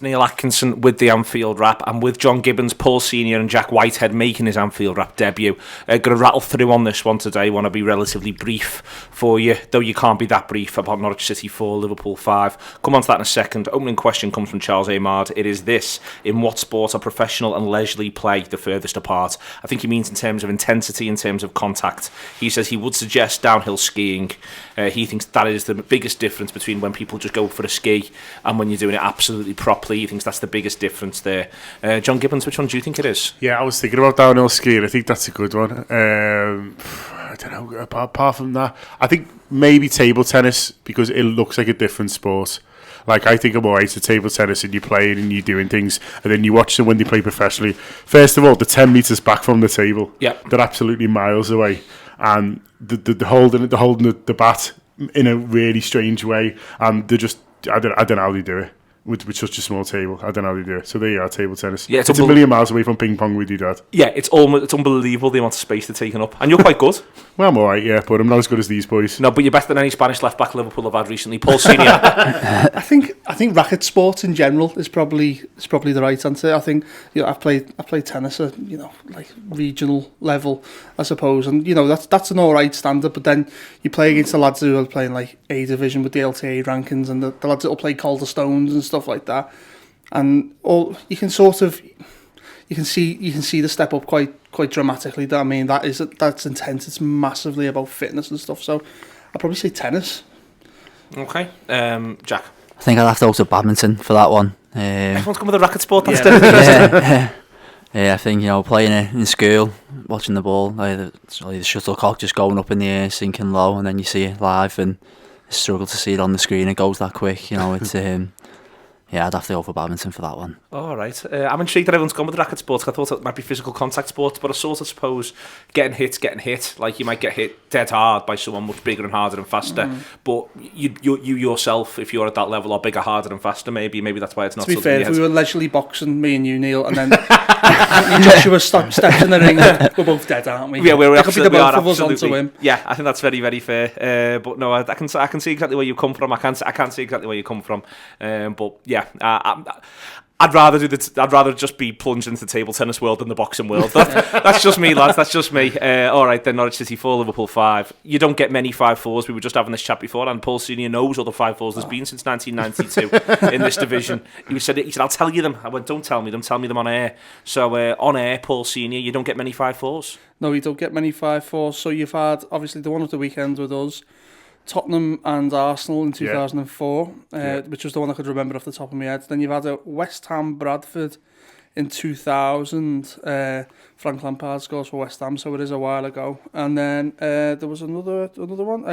Neil Atkinson with the Anfield wrap, and with John Gibbons, Paul Senior and Jack Whitehead making his Anfield wrap debut. Going to rattle through on this one today. Want to be relatively brief for you, though you can't be that brief about Norwich City 4, Liverpool 5. Come on to that in a second. Opening question comes from Charles Amard. It is this: in what sport are professional and leisurely play the furthest apart? I think he means in terms of intensity, in terms of contact. He says he would suggest downhill skiing. He thinks that is the biggest difference between when people just go for a ski and when you're doing it absolutely properly. He thinks that's the biggest difference there. John Gibbons, which one do you think it is? Yeah, I was thinking about downhill skiing. I think that's a good one. I don't know. Apart from that, I think maybe table tennis, because it looks like a different sport. Like, I think I'm alright to table tennis, and you're playing and you're doing things, and then you watch them when they play professionally. First of all, they're 10 metres back from the table. Yep. They're absolutely miles away. And they're holding the bat in a really strange way. And they're just, I don't know how they do it. With such a small table, I don't know how they do it. So there you are, table tennis. Yeah, it's a million miles away from ping pong with your dad. Yeah, it's unbelievable the amount of space they're taking up, and you're quite good. Well, I'm alright, yeah, but I'm not as good as these boys. No, but you're better than any Spanish left back Liverpool have had recently. Paul Senior. I think racket sports in general is probably the right answer. I think, you know, I've played tennis at, you know, like regional level, I suppose, and you know that's an alright standard. But then you play against the lads who are playing like A division with the LTA rankings, and the lads that will play Calder Stones and stuff like that, and all you can see the step up quite dramatically. I mean, that's intense. It's massively about fitness and stuff. So I'd probably say tennis. Okay, Jack. I think I'd have to go to badminton for that one. Everyone's come with a racket sport. That's yeah, I think, you know, playing it in school, watching the ball, like the shuttlecock just going up in the air, sinking low, and then you see it live, and you struggle to see it on the screen. It goes that quick, you know. It's yeah, I'd have to go for badminton for that one. All right. I'm intrigued that everyone's gone with racket sports. I thought it might be physical contact sports, but I sort of suppose getting hit. Like, you might get hit dead hard by someone much bigger and harder and faster. But you yourself, if you're at that level, are bigger, harder and faster. Maybe that's why it's not. To be fair, if we were leisurely boxing, me and you, Neil, and then Joshua steps in the ring, we're both dead, aren't we? Yeah, we're absolutely, both of us onto him. Yeah, I think that's very, very fair. But no, I can see exactly where you come from. I can see exactly where you come from. But yeah. I'd rather just be plunged into the table tennis world than the boxing world. That's just me, lads. That's just me. All right, then Norwich City 4, Liverpool 5. You don't get many 5-4s. We were just having this chat before, and Paul Senior knows all the 5-4s there's been since 1992 in this division. He said, I'll tell you them. I went, don't tell me them on air. So on air, Paul Senior, you don't get many 5-4s. No, you don't get many 5-4s. So you've had, obviously, the one of the weekend with us, Tottenham and Arsenal in 2004, which was the one I could remember off the top of my head. Then you've had a West Ham Bradford in 2000. Frank Lampard scores for West Ham, so it is a while ago. And then there was another one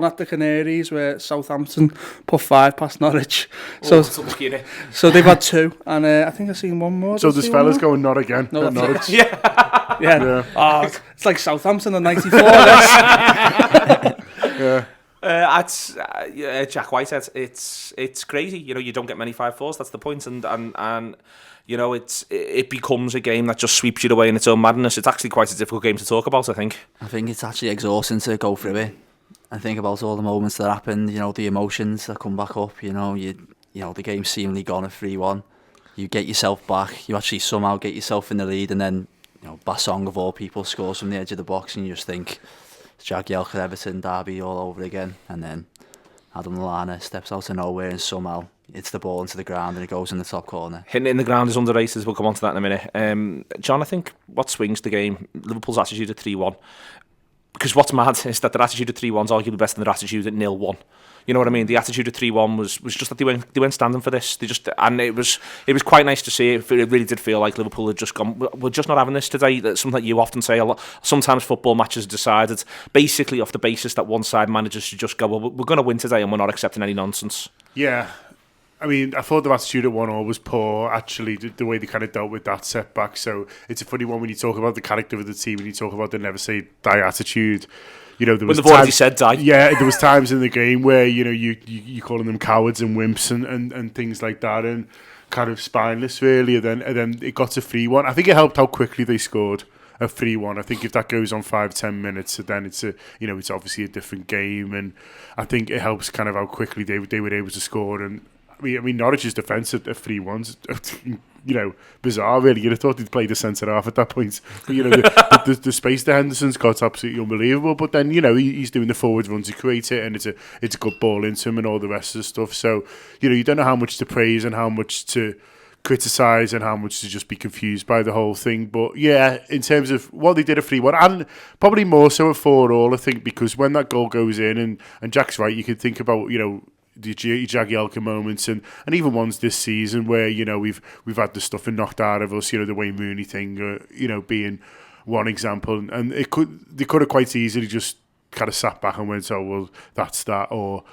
at the Canaries where Southampton put 5 past Norwich. So they've had 2, and I think I've seen one more. So there's fellas going not again. No, Norwich. Yeah. Oh, it's like Southampton in '94. Jack Whitehead, it's crazy. You know, you don't get many 5-4s. That's the point, and you know, it becomes a game that just sweeps you away in its own madness. It's actually quite a difficult game to talk about, I think. I think it's actually exhausting to go through it and think about all the moments that happened. You know, the emotions that come back up. You know, the game's seemingly gone at 3-1. You get yourself back. You actually somehow get yourself in the lead, and then, you know, Bassong of all people scores from the edge of the box, and you just think, Jagielka, Everton, Derby all over again. And then Adam Lallana steps out of nowhere and somehow hits the ball into the ground and it goes in the top corner. Hitting it in the ground is underrated. We'll come on to that in a minute. John, I think what swings the game, Liverpool's attitude at 3-1. Because what's mad is that their attitude at 3-1 is arguably better than their attitude at 0-1. You know what I mean? The attitude at 3-1 was just that they went standing for this. And it was quite nice to see. It really did feel like Liverpool had just gone, we're just not having this today. That's something that you often say a lot. Sometimes football matches are decided basically off the basis that one side manages to just go, well, we're going to win today and we're not accepting any nonsense. Yeah. I mean, I thought the attitude at 1-1 was poor, actually, the way they kind of dealt with that setback. So it's a funny one when you talk about the character of the team, when you talk about the never say die attitude. You know, there was they've already said die. Yeah, there was times in the game where, you know, you calling them cowards and wimps and things like that, and kind of spineless, really. And then it got to 3-1. I think it helped how quickly they scored a 3-1. I think if that goes on 5-10 minutes, then it's obviously a different game. And I think it helps kind of how quickly they were able to score. And mean, Norwich's defence at 3-1's, bizarre, really. You'd have thought he'd played the centre half at that point. But, the space that Henderson's got absolutely unbelievable. But then, he's doing the forward run to create it, and it's a good ball into him and all the rest of the stuff. So, you don't know how much to praise and how much to criticise and how much to just be confused by the whole thing. But yeah, in terms of what they did at 3-1, and probably more so at 4-4, I think, because when that goal goes in, and Jack's right, you can think about, the Jagielka moments and even ones this season where, we've had the stuff knocked out of us, the Wayne Rooney thing, being one example. And they could have quite easily just kind of sat back and went, oh, well, that's that, or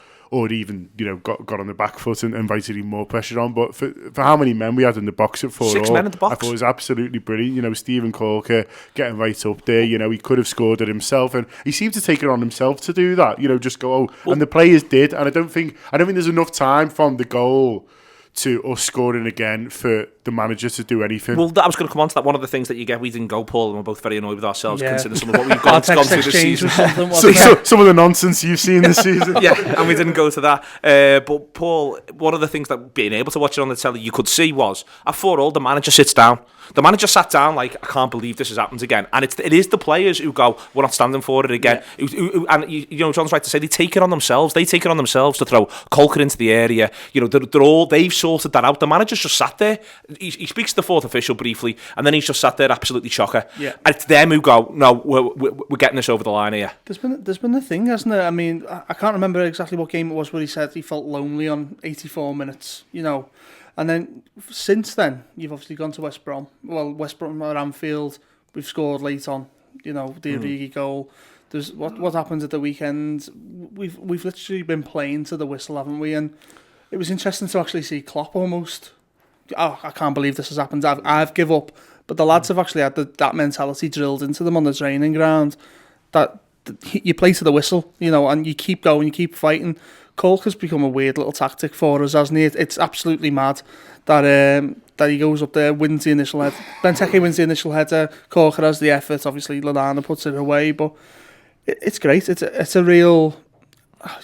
even, got on the back foot and invited even more pressure on. But for how many men we had in the box at 4-4, 6 men in the box. I thought it was absolutely brilliant. Stephen Corker getting right up there. He could have scored it himself, and he seemed to take it on himself to do that. Just go, and the players did. And I don't think there's enough time from the goal to us scoring again for the manager to do anything. Well, I was going to come on to that. One of the things that you get, we didn't go, Paul, and we're both very annoyed with ourselves considering some of what we've gone through this season. Some of the nonsense you've seen this season. Yeah, and we didn't go to that. But Paul, one of the things that being able to watch it on the telly you could see was at 4-4, the manager sits down. The manager sat down like, I can't believe this has happened again. And it is the players who go, we're not standing for it again. Yeah. And John's right to say they take it on themselves. They take it on themselves to throw Colker into the area. They've sorted that out. The manager's just sat there. He speaks to the fourth official briefly, and then he's just sat there absolutely chocker. Yeah. And it's them who go, no, we're getting this over the line here. There's been a thing, hasn't there? I mean, I can't remember exactly what game it was where he said he felt lonely on 84 minutes, And then since then, you've obviously gone to West Brom. Well, West Brom at Anfield, we've scored late on, the Origi goal. There's what happened at the weekend. We've literally been playing to the whistle, haven't we? And it was interesting to actually see Klopp almost. Oh, I can't believe this has happened. I've give up. But the lads have actually had that mentality drilled into them on the training ground. That you play to the whistle, and you keep going, you keep fighting. Colker's become a weird little tactic for us, hasn't he? It's absolutely mad that he goes up there, wins the initial header. Benteke wins the initial header. Corker has the effort. Obviously, Lallana puts it away, but it's great. It's a real,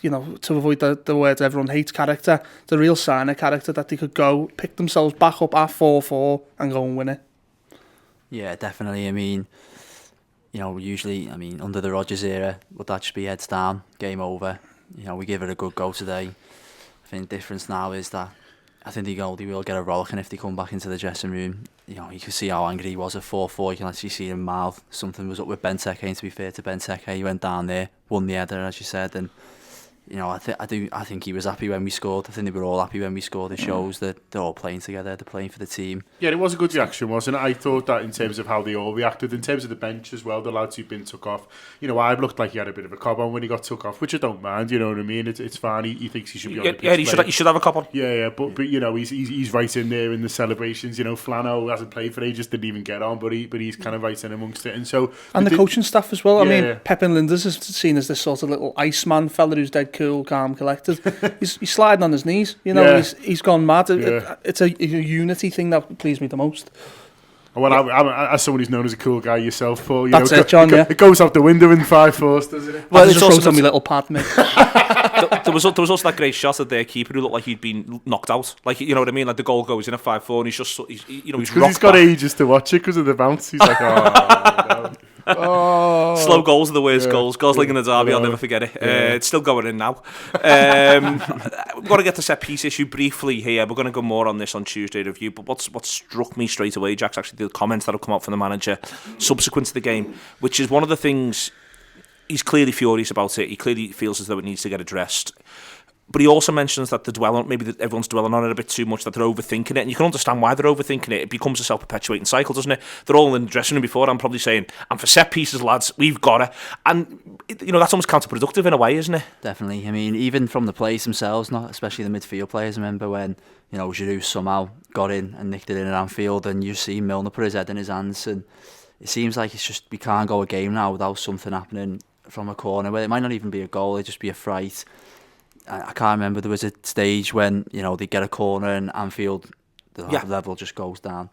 to avoid the words everyone hates, character. It's a real sign of character that they could go pick themselves back up at 4-4 and go and win it. Yeah, definitely. I mean, usually, under the Rodgers era, would that just be heads down, game over? We give it a good go today. I think the difference now is that I think they will get a rollicking if they come back into the dressing room. You can see how angry he was at 4-4. You can actually see him mouth. Something was up with Benteke, and to be fair to Benteke, he went down there, won the header, as you said, and I think he was happy when we scored. I think they were all happy when we scored. It shows that they're all playing together, they're playing for the team. Yeah, it was a good reaction, wasn't it? I thought that in terms of how they all reacted, in terms of the bench as well, the lads who've been took off. I've looked like he had a bit of a cob on when he got took off, which I don't mind, you know what I mean? It's fine, he thinks he should be on the pitch. Yeah, he should have a cob on. Yeah, but he's right in there in the celebrations. Flano hasn't played for ages, didn't even get on, but he's kind of right in amongst it. And the coaching staff as well. Yeah. Pep and Linders is seen as this sort of little Iceman fella who's dead cool, calm, collected. He's sliding on his knees, he's gone mad. It's a unity thing that pleased me the most. Well, I'm as someone who's known as a cool guy yourself, Paul, that's it, John. It goes out the window in 5-4, doesn't it? Well, it's also on my little pad, mate. there was also that great shot of their keeper who looked like he'd been knocked out. Like, you know what I mean? Like the goal goes in at 5-4, and he's because he's got ages to watch it because of the bounce. He's like, no. Slow goals are the worst goals. Gosling and the derby, I'll never forget it. It's still going in now. We've got to get the set piece issue briefly here. We're going to go more on this on Tuesday review. But what struck me straight away, Jack's actually the comments that have come out from the manager subsequent to the game, which is one of the things. He's clearly furious about it. He clearly feels as though it needs to get addressed. But he also mentions that everyone's dwelling on it a bit too much, that they're overthinking it. And you can understand why they're overthinking it. It becomes a self-perpetuating cycle, doesn't it? They're all in the dressing room before. I'm probably saying, and for set pieces, lads, we've got it. And, that's almost counterproductive in a way, isn't it? Definitely. Even from the players themselves, not especially the midfield players. I remember when, Giroud somehow got in and nicked it in at Anfield, and you see Milner put his head in his hands. And it seems like it's just, we can't go a game now without something happening from a corner, where it might not even be a goal, it'd just be a fright. I can't remember, there was a stage when, they get a corner and Anfield, the level just goes down.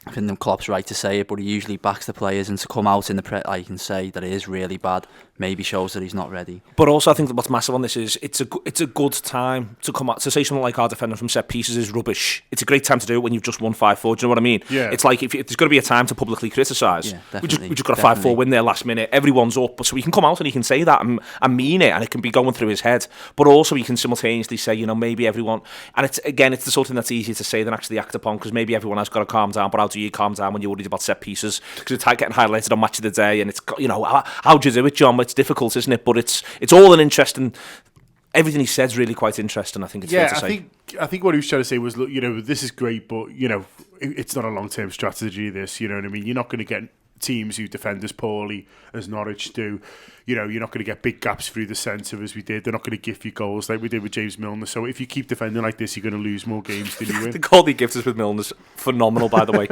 I think Klopp's right to say it, but he usually backs the players, and to come out in the like and say that it is really bad maybe shows that he's not ready. But also, I think that what's massive on this is it's a good time to come out to say something like our defender from set pieces is rubbish. It's a great time to do it when you've just won 5-4. Do you know what I mean? Yeah. It's like if there's going to be a time to publicly criticise. Yeah, we just got a 5-4 win there last minute. Everyone's up, so he can come out and he can say that and mean it, and it can be going through his head. But also, he can simultaneously say, maybe everyone. And it's the sort of thing that's easier to say than actually act upon, because maybe everyone has got to calm down. But how do you calm down when you're worried about set pieces? Because it's getting highlighted on Match of the Day, and it's how do you do it, John? It's difficult, isn't it? But it's all an interesting. Everything he said's really quite interesting. I think it's fair to say. I think what he was trying to say was, look, this is great, but it's not a long-term strategy. This, you know what I mean? You're not going to get teams who defend as poorly as Norwich do. You're not going to get big gaps through the centre as we did. They're not going to give you goals like we did with James Milner. So if you keep defending like this, you're going to lose more games than you win. The goal he gives us with Milner's phenomenal, by the way.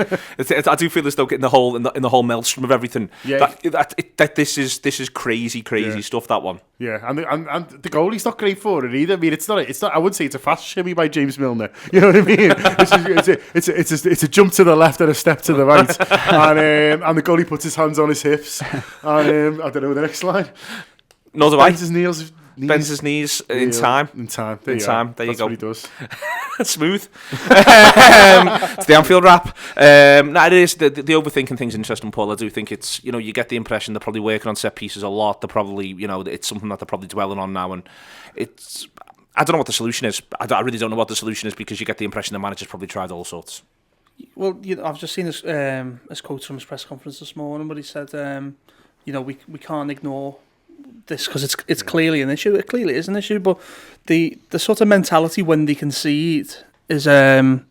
I do feel as though getting the whole maelstrom of everything. Yeah. That this is crazy stuff. That one. Yeah, and the goalie's not great for it either. I mean, it's not. I wouldn't say it's a fast shimmy by James Milner. You know what I mean? It's a jump to the left and a step to the right, and the goalie puts his hands on his hips. And I don't know the next line. No, do I? Bends his knees in time. In time. There you go. That's what he does. Smooth. It's the Anfield rap. It is the overthinking thing's interesting, Paul. I do think it's you get the impression they're probably working on set pieces a lot. They're probably it's something that they're probably dwelling on now, and it's. I don't know what the solution is. I really don't know what the solution is, because you get the impression the manager's probably tried all sorts. Well, I've just seen his quotes from his press conference this morning, but he said, we can't ignore this because it's clearly an issue. It clearly is an issue, but the sort of mentality when they concede is an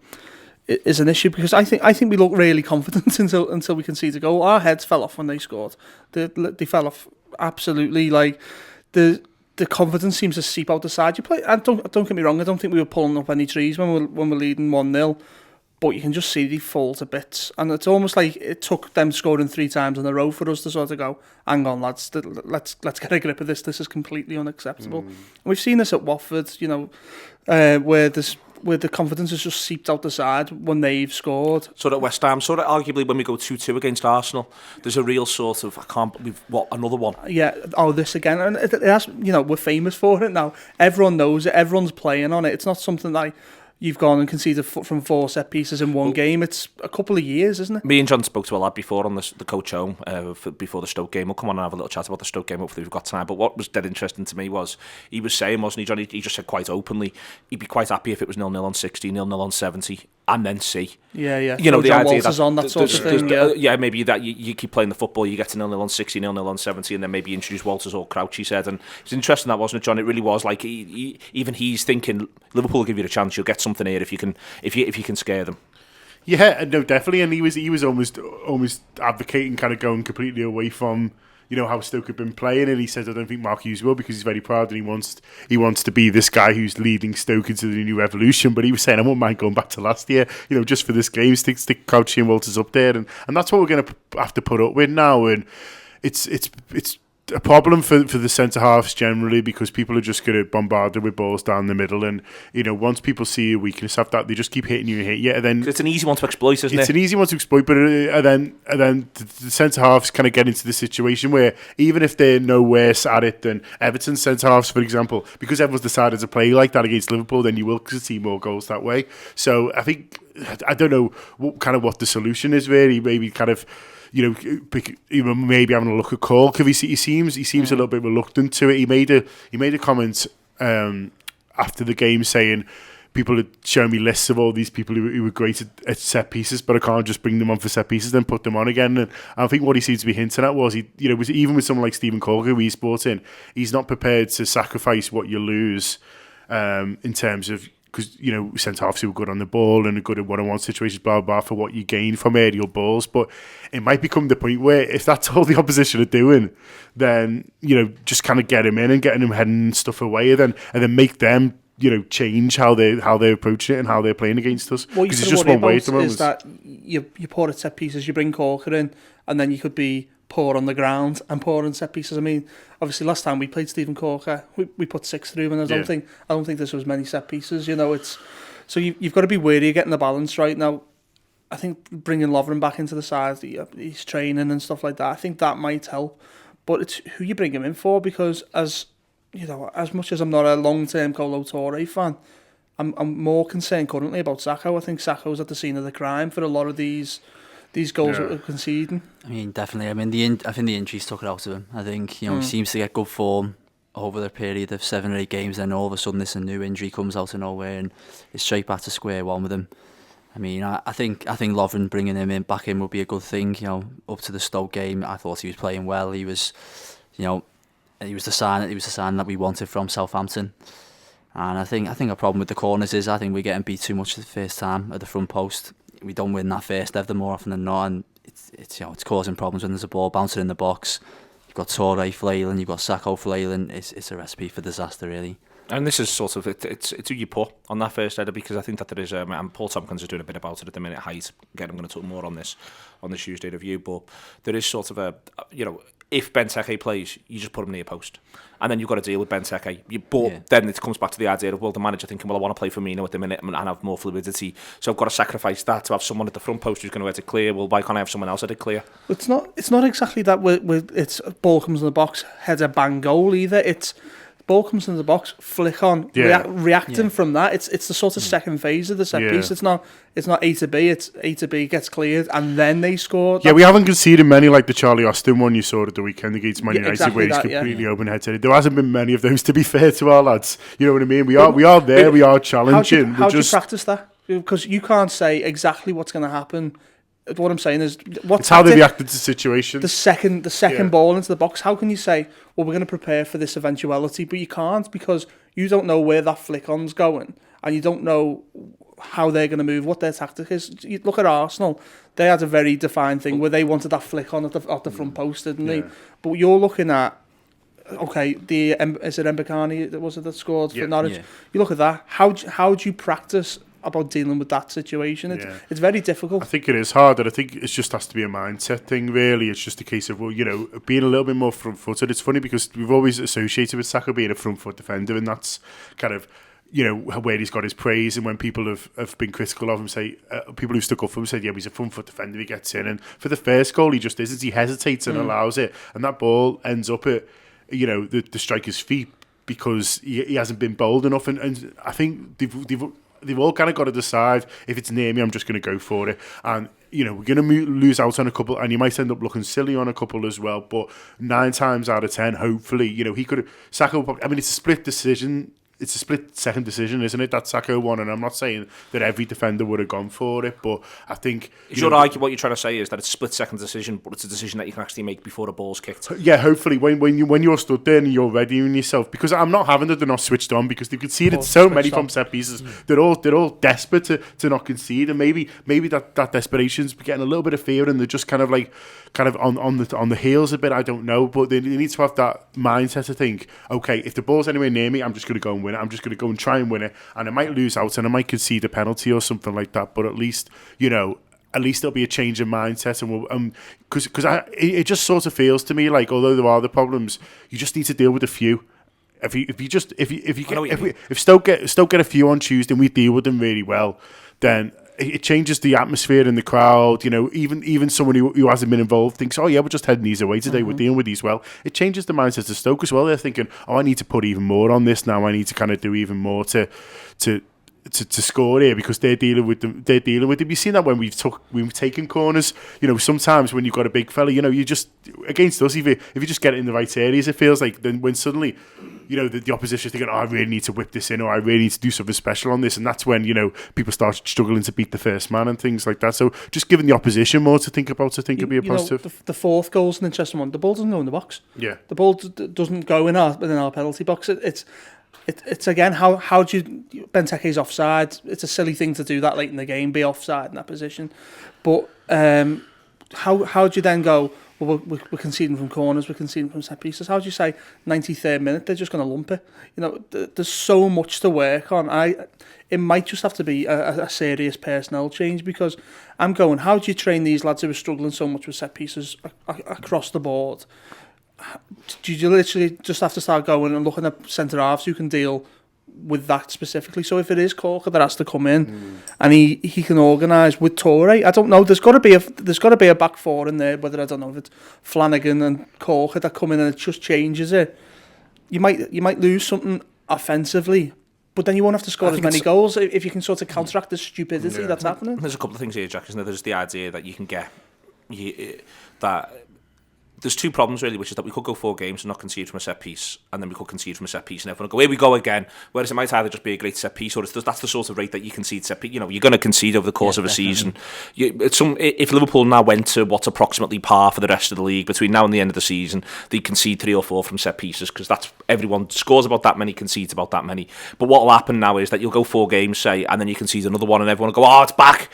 issue, because I think we look really confident until we concede a goal. Our heads fell off when they scored. They fell off absolutely. Like the confidence seems to seep out the side. You play. And don't get me wrong. I don't think we were pulling up any trees when we're leading 1-0. But you can just see they fall to bits, and it's almost like it took them scoring 3 times in a row for us to sort of go, hang on, lads, let's get a grip of this. This is completely unacceptable. And we've seen this at Watford, where the confidence has just seeped out the side when they've scored. Sort of West Ham, sort of arguably when we go 2-2 against Arsenal, there's a real sort of, I can't believe, another one. Yeah, this again, and it has, we're famous for it now. Everyone knows it, everyone's playing on it. It's not something like you've gone and conceded from 4 set pieces in one game. It's a couple of years, isn't it? Me and John spoke to a lad before on the coach home before the Stoke game. We'll come on and have a little chat about the Stoke game, hopefully we've got time. But what was dead interesting to me was, he was saying, wasn't he, John? He just said quite openly, he'd be quite happy if it was 0-0 on 60, 0-0 on 70, and then see. Yeah. The John idea Walters that on that sort of thing. Maybe that you keep playing the football, you get to 0-0 on 60, 0-0 on 70, and then maybe introduce Walters or Crouch, he said. And it's interesting, that, wasn't it, John? It really was like even he's thinking Liverpool will give you a chance. You'll get something here if you can scare them. Yeah, no, definitely. And he was almost advocating kind of going completely away from how Stoke have been playing, and he said, I don't think Mark Hughes will, because he's very proud and he wants to be this guy who's leading Stoke into the new revolution. But he was saying, I won't mind going back to last year, just for this game, stick Crouchy and Walters up there, and that's what we're going to have to put up with now. And it's a problem for the centre halves generally, because people are just going to bombard them with balls down the middle, and once people see a weakness of that, they just keep hitting you and hitting you. And then it's an easy one to exploit, isn't it? It's an easy one to exploit, but and then the centre halves kind of get into the situation where, even if they're no worse at it than Everton's centre halves, for example, because everyone's decided to play like that against Liverpool, then you will see more goals that way. So I think, I don't know what the solution is really. Maybe kind of, maybe having a look at Cole, because he seems a little bit reluctant to it. He made a comment after the game saying, people are showing me lists of all these people who were great at set pieces, but I can't just bring them on for set pieces then put them on again. And I think what he seems to be hinting at was, was even with someone like Stephen Cole, who he's brought in, he's not prepared to sacrifice what you lose in terms of, because centre-halves who are good on the ball and are good at one-on-one situations, blah, blah, blah, for what you gain from aerial balls. But it might become the point where, if that's all the opposition are doing, then, just kind of get him in and getting him heading stuff away, and then make them, change how they're approaching it and how they're playing against us. Because it's just one way at the moment. Is that you poor at set pieces, you bring Corker in, and then you could be poor on the ground and poor on set pieces. I mean, obviously last time we played Stephen Corker, we put 6 through, and I don't think this was many set pieces. It's so you've got to be wary of getting the balance right now. I think bringing Lovren back into the side, he's training and stuff like that, I think that might help. But it's who you bring him in for, because as much as I'm not a long-term Colo Touré fan, I'm more concerned currently about Sakho. I think Sakho's at the scene of the crime for a lot of these goals that we're conceding. I mean, definitely. I mean, I think the injuries took it out of him. I think he seems to get good form over the period of 7 or 8 games, then all of a sudden this new injury comes out of nowhere and it's straight back to square one with him. I mean, I think Lovren bringing him back in would be a good thing. Up to the Stoke game, I thought he was playing well. He was, he was the sign that we wanted from Southampton. And I think a problem with the corners is I think we're getting beat too much the first time at the front post. We don't win that first ever more often than not, and it's causing problems when there's a ball bouncing in the box. You've got Touré flailing, you've got Sakho flailing. It's a recipe for disaster, really. And this is sort of it's who you put on that first header, because I think that there is and Paul Tompkins is doing a bit about it at the minute. Height, again, I'm going to talk more on this on the Tuesday review, but there is sort of a if Benteke plays, you just put him near post, and then you've got to deal with Benteke. Then it comes back to the idea of, well, the manager thinking, well, I want to play Firmino at the minute and have more fluidity, so I've got to sacrifice that to have someone at the front post who's going to head it clear. Well, why can't I have someone else at it clear? It's not exactly that. It's ball comes in the box, header, bang, goal either. It's ball comes in the box, flick on, reacting from that. It's the sort of second phase of the set piece. It's not A to B. It's A to B gets cleared and then they score. Yeah, we haven't conceded many like the Charlie Austin one you saw at the weekend against Man United, exactly where he's completely open headed. There hasn't been many of those, to be fair to our lads. You know what I mean? We are there. We are challenging. How do you practice that? Because you can't say exactly what's going to happen. What I'm saying is, it's how they reacted to situations. The second ball into the box. How can you say, well, we're going to prepare for this eventuality, but you can't, because you don't know where that flick on's going, and you don't know how they're going to move, what their tactic is. You look at Arsenal; they had a very defined thing where they wanted that flick on at the front post, didn't they? But you're looking at, okay, is it Mbakani that scored for Norwich? Yeah. You look at that. How do you practice about dealing with that situation? It's very difficult. I think it is hard, and I think it just has to be a mindset thing, really. It's just a case of, well, being a little bit more front-footed. It's funny because we've always associated with Sakho being a front-foot defender, and that's kind of, where he's got his praise. And when people have been critical of him, say, people who stuck up for him said, he's a front-foot defender, he gets in. And for the first goal, he just isn't. He hesitates and allows it, and that ball ends up at, the striker's feet because he hasn't been bold enough. And I think they've all kind of got to decide, if it's near me, I'm just going to go for it. And, we're going to lose out on a couple, and you might end up looking silly on a couple as well. But 9 times out of 10, hopefully, he could have... Sakho, I mean, it's a split decision. It's a split-second decision, isn't it? That Sakho one, and I'm not saying that every defender would have gone for it, but I think... What you're trying to say is that it's a split-second decision, but it's a decision that you can actually make before the ball's kicked. Yeah, hopefully, when you're stood there and you're readying yourself, because I'm not having that they're not switched on, because they've conceded so many from set pieces. They're all desperate to not concede, and maybe that desperation's getting a little bit of fear, and they're just kind of on the heels a bit. I don't know, but they need to have that mindset to think, okay, if the ball's anywhere near me, I'm just going to go and win it. I'm just going to go and try and win it, and I might lose out and I might concede a penalty or something like that, but at least there'll be a change in mindset, and because it just sort of feels to me like, although there are the problems, you just need to deal with a few. If Stoke get a few on Tuesday and we deal with them really well, then it changes the atmosphere in the crowd. Even someone who hasn't been involved thinks, oh yeah, we're just heading these away today. We're dealing with these well. It changes the mindset of Stoke as well. They're thinking, oh, I need to put even more on this now. I need to kind of do even more to score here, because they're dealing with them. You've seen that when we've taken corners. Sometimes when you've got a big fella, you just, against us, if you just get it in the right areas, it feels like then when suddenly, the opposition is thinking, oh, I really need to whip this in, or I really need to do something special on this, and that's when people start struggling to beat the first man and things like that. So just giving the opposition more to think about, would be a positive. The fourth goal's an interesting one. The ball doesn't go in the box. Yeah, the ball doesn't go in our penalty box. It's again, how do you... Benteke's offside. It's a silly thing to do that late in the game, be offside in that position. But how do you then go, well, we're conceding from corners, we're conceding from set pieces. How do you say 93rd minute, they're just going to lump it? There's so much to work on. It might just have to be a serious personnel change, because I'm going, how do you train these lads who are struggling so much with set pieces across the board? Do you literally just have to start going and looking at centre halves who can deal with that specifically. So if it is Corker that has to come in and he can organise with Toure, I don't know. There's got to be a back four in there. Whether I don't know if it's Flanagan and Corker that come in and it just changes it. You might lose something offensively, but then you won't have to score as many goals if you can sort of counteract the stupidity that's happening. There's a couple of things here, Jack, isn't there? There's the idea that you can get that. There's two problems really, which is that we could go 4 games and not concede from a set piece, and then we could concede from a set piece and everyone will go, here we go again. Whereas it might either just be a great set piece, or that's the sort of rate that you concede set piece. You know, you're going to concede over the course of a season. If Liverpool now went to what's approximately par for the rest of the league between now and the end of the season, they concede 3 or 4 from set pieces, because that's everyone scores about that many, concedes about that many. But what will happen now is that you'll go 4 games, say, and then you concede another one, and everyone will go, oh, it's back,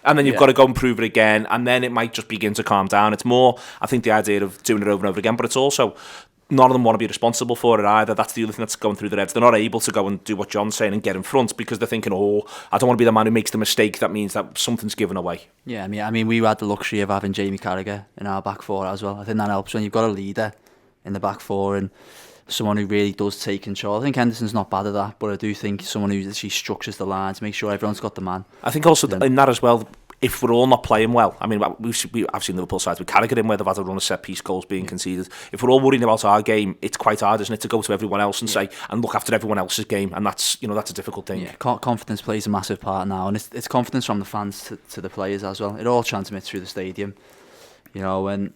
and then you've got to go and prove it again, and then it might just begin to calm down. It's more, I think, the idea of doing it over and over again, but it's also none of them want to be responsible for it either. That's the other thing that's going through their heads. They're not able to go and do what John's saying and get in front, because they're thinking, oh, I don't want to be the man who makes the mistake. That means that something's given away. Yeah, I mean, we had the luxury of having Jamie Carragher in our back four as well. I think that helps when you've got a leader in the back four and someone who really does take control. I think Henderson's not bad at that, but I do think someone who actually structures the lines, make sure everyone's got the man. I think also in that as well, if we're all not playing well, I mean, I've seen Liverpool sides with Carragher in where they've had a run of set-piece goals being conceded. If we're all worrying about our game, it's quite hard, isn't it, to go to everyone else and say, and look after everyone else's game, and that's a difficult thing. Yeah, confidence plays a massive part now, and it's confidence from the fans to the players as well. It all transmits through the stadium, you know, and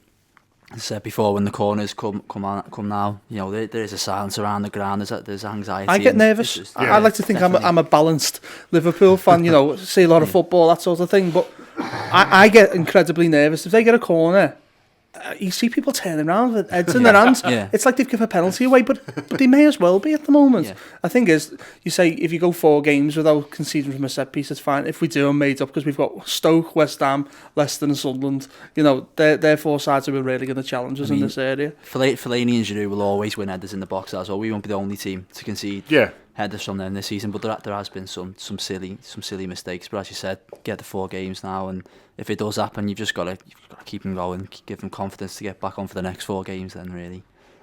as I said before, when the corners come now, you know, there is a silence around the ground. There's anxiety. I get nervous. I like to think I'm a balanced Liverpool fan. You know, see a lot of football, that sort of thing. But I get incredibly nervous if they get a corner. You see people turning around with heads in their hands. Yeah. It's like they've given a penalty away, but they may as well be at the moment. Yeah. I think is you say if you go 4 games without conceding from a set piece, it's fine. If we do, I'm made up because we've got Stoke, West Ham, Leicester, and Sunderland. You know, they're 4 sides who are really going to challenge us in this area. Fellaini and Giroud will always win headers in the box as well. We won't be the only team to concede headers from them this season, but there has been some silly mistakes. But as you said, get the 4 games now, and if it does happen, you've just got to keep them going, give them confidence to get back on for the next 4 games. Then really.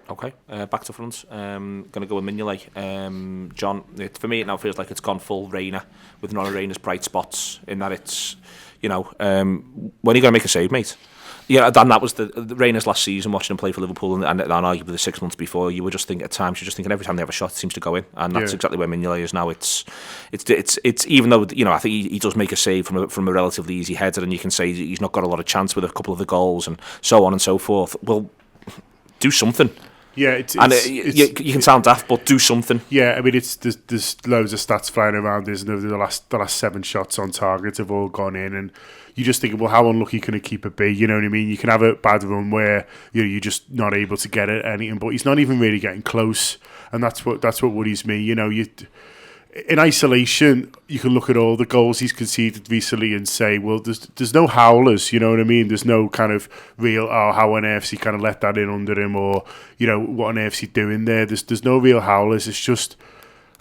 Okay, back to front. Going to go with Mignolet. John, for me, it now feels like it's gone full Reina with none of Reina's bright spots. In that it's, you know, when are you going to make a save, mate? Yeah, and that was the Reina's last season, watching him play for Liverpool, and arguably the 6 months before. You were just thinking at times, you're just thinking every time they have a shot, it seems to go in, and that's exactly where Mignolet is now. It's even though, you know, I think he does make a save from a relatively easy header, and you can say he's not got a lot of chance with a couple of the goals and so on and so forth. Well, do something. Yeah, you can sound daft, but do something. Yeah, I mean, there's loads of stats flying around, isn't there? The last 7 shots on target have all gone in, and you just think, well, how unlucky can a keeper be? You know what I mean? You can have a bad run where you're just not able to get it anything, but he's not even really getting close, and that's what worries me. You know, in isolation, you can look at all the goals he's conceded recently and say, well, there's no howlers, you know what I mean? There's no kind of real, how on earth he kind of let that in under him, or, you know, what on earth he doing there? There's no real howlers. It's just,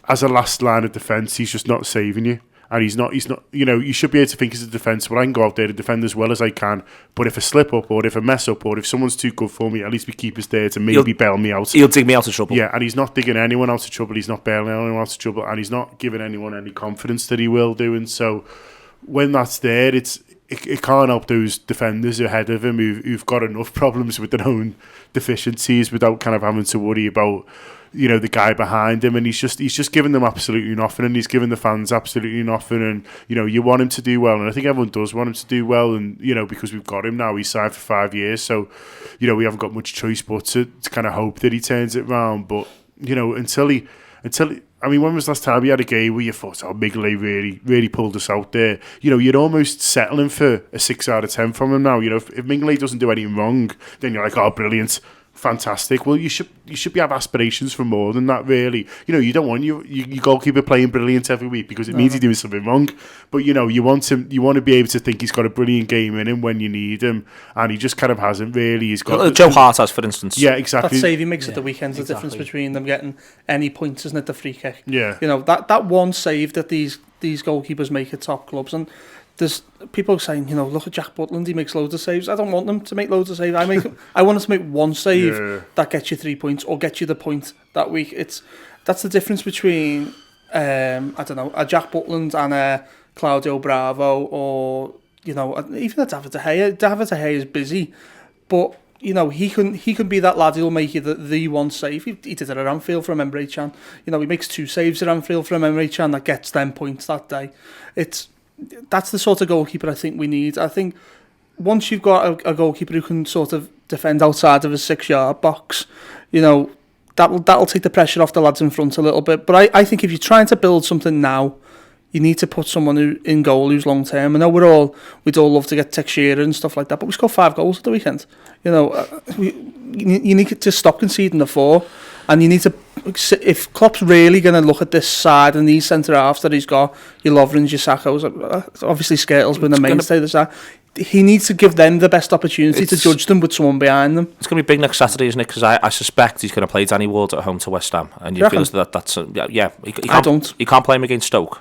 as a last line of defence, he's just not saving you. And he's not, you know, you should be able to think as a defence, well, I can go out there to defend as well as I can, but if a slip up, or if a mess up, or if someone's too good for me, at least my keeper's there to maybe bail me out. He'll dig me out of trouble. Yeah, and he's not digging anyone out of trouble, he's not bailing anyone out of trouble, and he's not giving anyone any confidence that he will do. And so when that's there, it can't help those defenders ahead of him who've got enough problems with their own deficiencies without kind of having to worry about, you know, the guy behind him. And he's just giving them absolutely nothing, and he's giving the fans absolutely nothing. And, you know, you want him to do well, and I think everyone does want him to do well. And, you know, because we've got him now, he's signed for 5 years, so, you know, we haven't got much choice but to kind of hope that he turns it round. But, you know, until he I mean, when was the last time he had a game where you thought, Mignolet really pulled us out there? You know, you're almost settling for a 6 out of 10 from him now. You know, if Mignolet doesn't do anything wrong, then you're like, oh, brilliant, fantastic. Well, you should have aspirations for more than that, really. You know, you don't want your goalkeeper playing brilliant every week, because it means he's doing something wrong. But, you know, you want to be able to think he's got a brilliant game in him when you need him, and he just kind of hasn't really. He's got Joe Hart has, for instance. Yeah, exactly. That save he makes at the weekend's the difference between them getting any points, isn't it? The free kick. Yeah. You know, that one save that these goalkeepers make at top clubs, and there's people saying, you know, look at Jack Butland, he makes loads of saves. I don't want them to make loads of saves. I want them to make one save that gets you 3 points or gets you the point that week. that's the difference between I don't know, a Jack Butland and a Claudio Bravo, or even a David De Gea. David De Gea is busy, but he can be that lad who'll make you the one save. He did it at Anfield for Emre Can. He makes 2 saves at Anfield for Emre Can that gets them points that day. That's the sort of goalkeeper I think we need. I think once you've got a goalkeeper who can sort of defend outside of a 6-yard box, that'll take the pressure off the lads in front a little bit. But I think if you're trying to build something now, you need to put someone in goal who's long term. I know we'd all love to get Teixeira and stuff like that, but we scored 5 goals at the weekend. You need to stop conceding the 4, and you need to. If Klopp's really going to look at this side and these centre halves that he's got, your Lovrens, your Sakos, obviously Skirtle's been the mainstay of the side. He needs to give them the best opportunity to judge them with someone behind them. It's going to be big next Saturday, isn't it? Because I suspect he's going to play Danny Ward at home to West Ham, and you feel that's I don't. He can't play him against Stoke.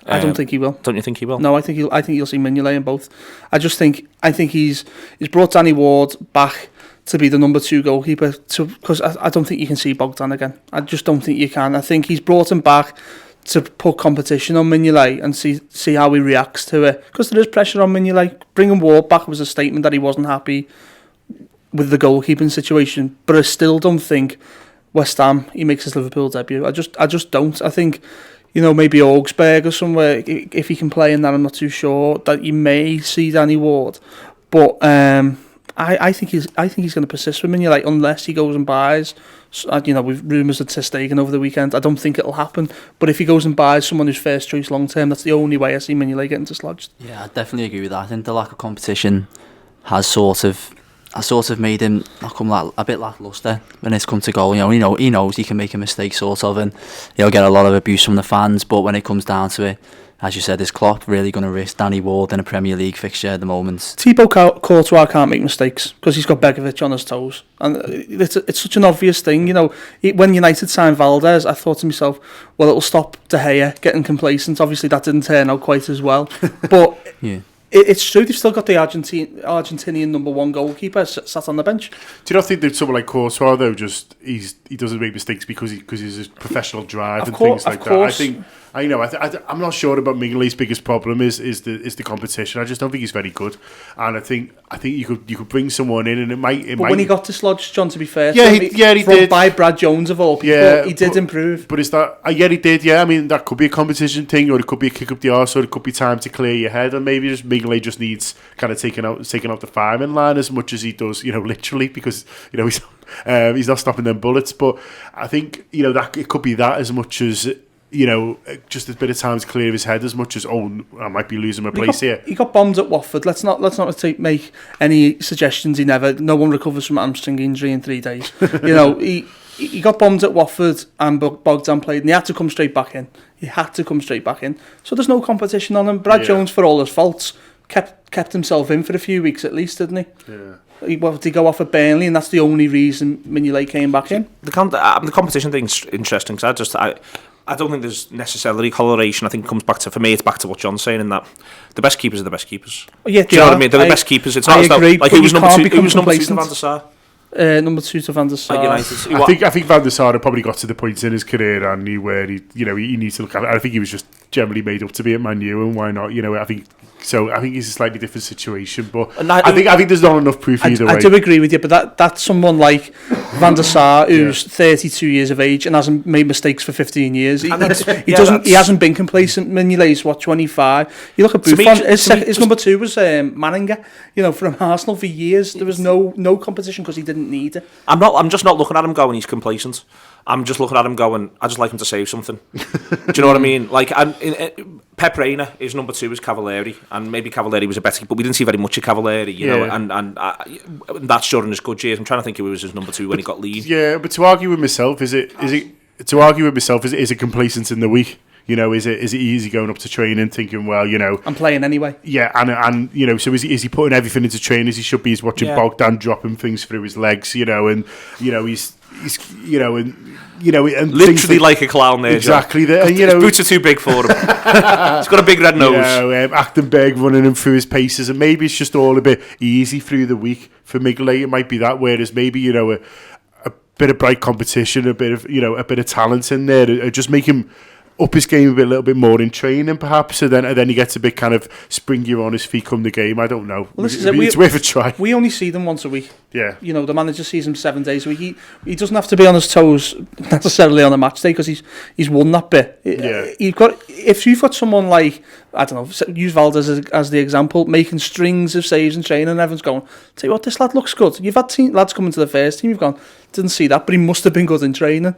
I don't think he will. Don't you think he will? No, I think you'll see Mignolet in both. I think he's brought Danny Ward back to be the number 2 goalkeeper, because I don't think you can see Bogdan again. I just don't think you can. I think he's brought him back to put competition on Mignolet and see how he reacts to it, because there is pressure on Mignolet. Bringing Ward back was a statement that he wasn't happy with the goalkeeping situation, but I still don't think West Ham he makes his Liverpool debut. I just don't. I think maybe Augsburg or somewhere, if he can play in that, I'm not too sure that you may see Danny Ward, but I think he's going to persist with Mignolet unless he goes and buys. With rumours of Ter Stegen over the weekend, I don't think it'll happen. But if he goes and buys someone who's first choice long term, that's the only way I see Mignolet getting dislodged. Yeah, I definitely agree with that. I think the lack of competition has sort of made him come a bit lacklustre when it's come to goal. He knows he can make a mistake and he'll get a lot of abuse from the fans. But when it comes down to it, as you said, is Klopp really going to risk Danny Ward in a Premier League fixture at the moment? Thibaut Courtois can't make mistakes because he's got Begovic on his toes, and it's such an obvious thing. When United signed Valdez, I thought to myself, well, it'll stop De Gea getting complacent. Obviously, that didn't turn out quite as well, but yeah. It's true, they've still got the Argentinian number 1 goalkeeper sat on the bench. Do you not think that someone like Courtois, though, he doesn't make mistakes because he's a professional drive and things like that? I'm not sure about Mignolet's biggest problem is the competition. I just don't think he's very good, and I think you could bring someone in, and it might. When he got dislodged, John, to be fair, he did by Brad Jones of all people. Yeah, he did improve. But is that? Yeah, he did. Yeah, I mean that could be a competition thing, or it could be a kick up the arse, or it could be time to clear your head, and maybe Mignolet just needs kind of taking out the fireman line as much as he does, literally, because he's not stopping them bullets. But I think that it could be that as much as. Just a bit of time to clear his head as much as I might be losing my place here. He got bombed at Watford. Let's not make any suggestions. No one recovers from hamstring injury in 3 days. He got bombed at Watford, and Bogdan played, and he had to come straight back in. So there's no competition on him. Brad Jones, for all his faults, kept himself in for a few weeks at least, didn't he? Yeah. He go off at Burnley, and that's the only reason Mignolet came back in. The competition thing's interesting, because I don't think there's necessarily correlation. I think it comes back to, for me, it's back to what John's saying, in that the best keepers are the best keepers. Yeah, do you know what I mean? They're the best keepers. It's not agree, like who was number 2 to Van der Sar? Number 2 to Van der Sar. United. I think Van der Sar had probably got to the point in his career, and where he needs to look at it. I think he was just generally made up to be at Man U, and why not? I think it's a slightly different situation, but I think there's not enough proof either way. I do agree with you, but that's someone like Van der Sar, who's 32 years of age and hasn't made mistakes for 15 years. He hasn't been complacent. Mignolet's 25. You look at Buffon. His number 2 was Manninger. From Arsenal for years. There was no competition because he didn't need it. I'm just not looking at him going, he's complacent. I'm just looking at him going, I just like him to save something. Do you know what I mean? Like, Pep Reina, his number 2 was Cavalieri, and maybe Cavalieri was a better, but we didn't see very much of Cavalieri, and that's during his good years. I'm trying to think who was his number 2 when he got lead. Yeah, but to argue with myself, is it complacence in the week? Is it easy going up to training thinking, well, I'm playing anyway. Yeah, and so is he putting everything into training as he should be? He's watching Bogdan dropping things through his legs, and and literally like a clown there. Exactly, his boots are too big for him. He's got a big red nose. Achtenberg running him through his paces, and maybe it's just all a bit easy through the week for Mignolet. It might be that, whereas maybe bit of bright competition, a bit of talent in there, just make him up his game a little bit more in training, perhaps, and then he gets a bit kind of springier on his feet come the game. I don't know. Well, it's worth a try. We only see them once a week. Yeah. The manager sees him 7 days a week. He doesn't have to be on his toes necessarily on a match day because he's won that bit. Yeah. If you've got someone like, I don't know, use Valdez as the example, making strings of saves and training, and everyone's going, tell you what, this lad looks good. You've had lads coming to the first team, you've gone, didn't see that, but he must have been good in training.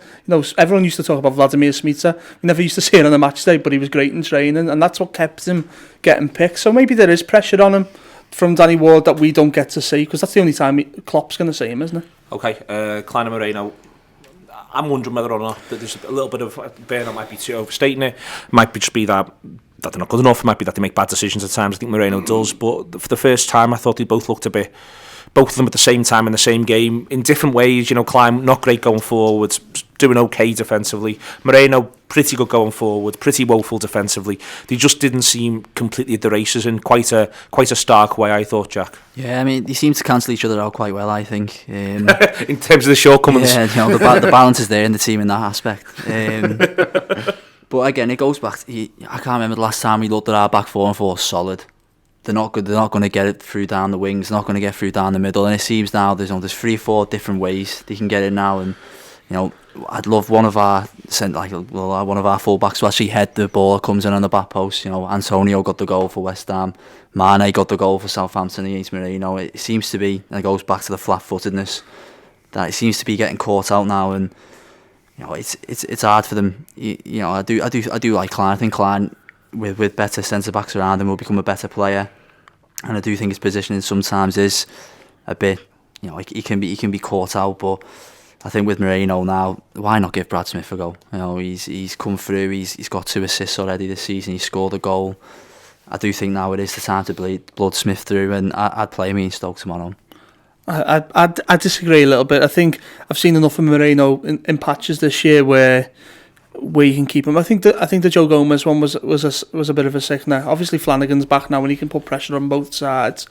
Everyone used to talk about Vladimir Smica. We never used to see it on a match day, but he was great in training, and that's what kept him getting picked. So maybe there is pressure on him from Danny Ward that we don't get to see, because that's the only time Klopp's going to see him, isn't it? Okay, Klein and Moreno. I'm wondering whether or not that there's a little bit of burnout might be too overstating it. Might just be that they're not good enough. It might be that they make bad decisions at times. I think Moreno does, but for the first time, I thought they both looked a bit. Both of them at the same time in the same game in different ways. Klein not great going forward, doing okay defensively. Moreno pretty good going forward, pretty woeful defensively. They just didn't seem completely at the races in quite a stark way, I thought, Jack. Yeah, I mean, they seem to cancel each other out quite well, I think. In terms of the shortcomings. Yeah, the balance is there in the team in that aspect. But again, it goes back to, I can't remember the last time we looked at our back four and thought solid. They're not good. They're not going to get it through down the wings. They're not going to get through down the middle. And it seems now there's 3-4 different ways they can get it now. And I'd love one of our fullbacks to actually head the ball that comes in on the back post. Antonio got the goal for West Ham. Mane got the goal for Southampton against Moreno. It seems to be, and it goes back to the flat-footedness, that it seems to be getting caught out now. And it's hard for them. I do like Klein. I think Klein, with better centre backs around him, will become a better player. And I do think his positioning sometimes is a bit, he can be caught out. But I think with Moreno now, why not give Brad Smith a go? He's come through. He's got 2 assists already this season. He scored a goal. I do think now it is the time to blood Smith through, and I'd play him in Stoke tomorrow. I disagree a little bit. I think I've seen enough of Moreno in patches this year where you can keep him. I think the Joe Gomez one was a bit of a sickener. Obviously Flanagan's back now and he can put pressure on both sides.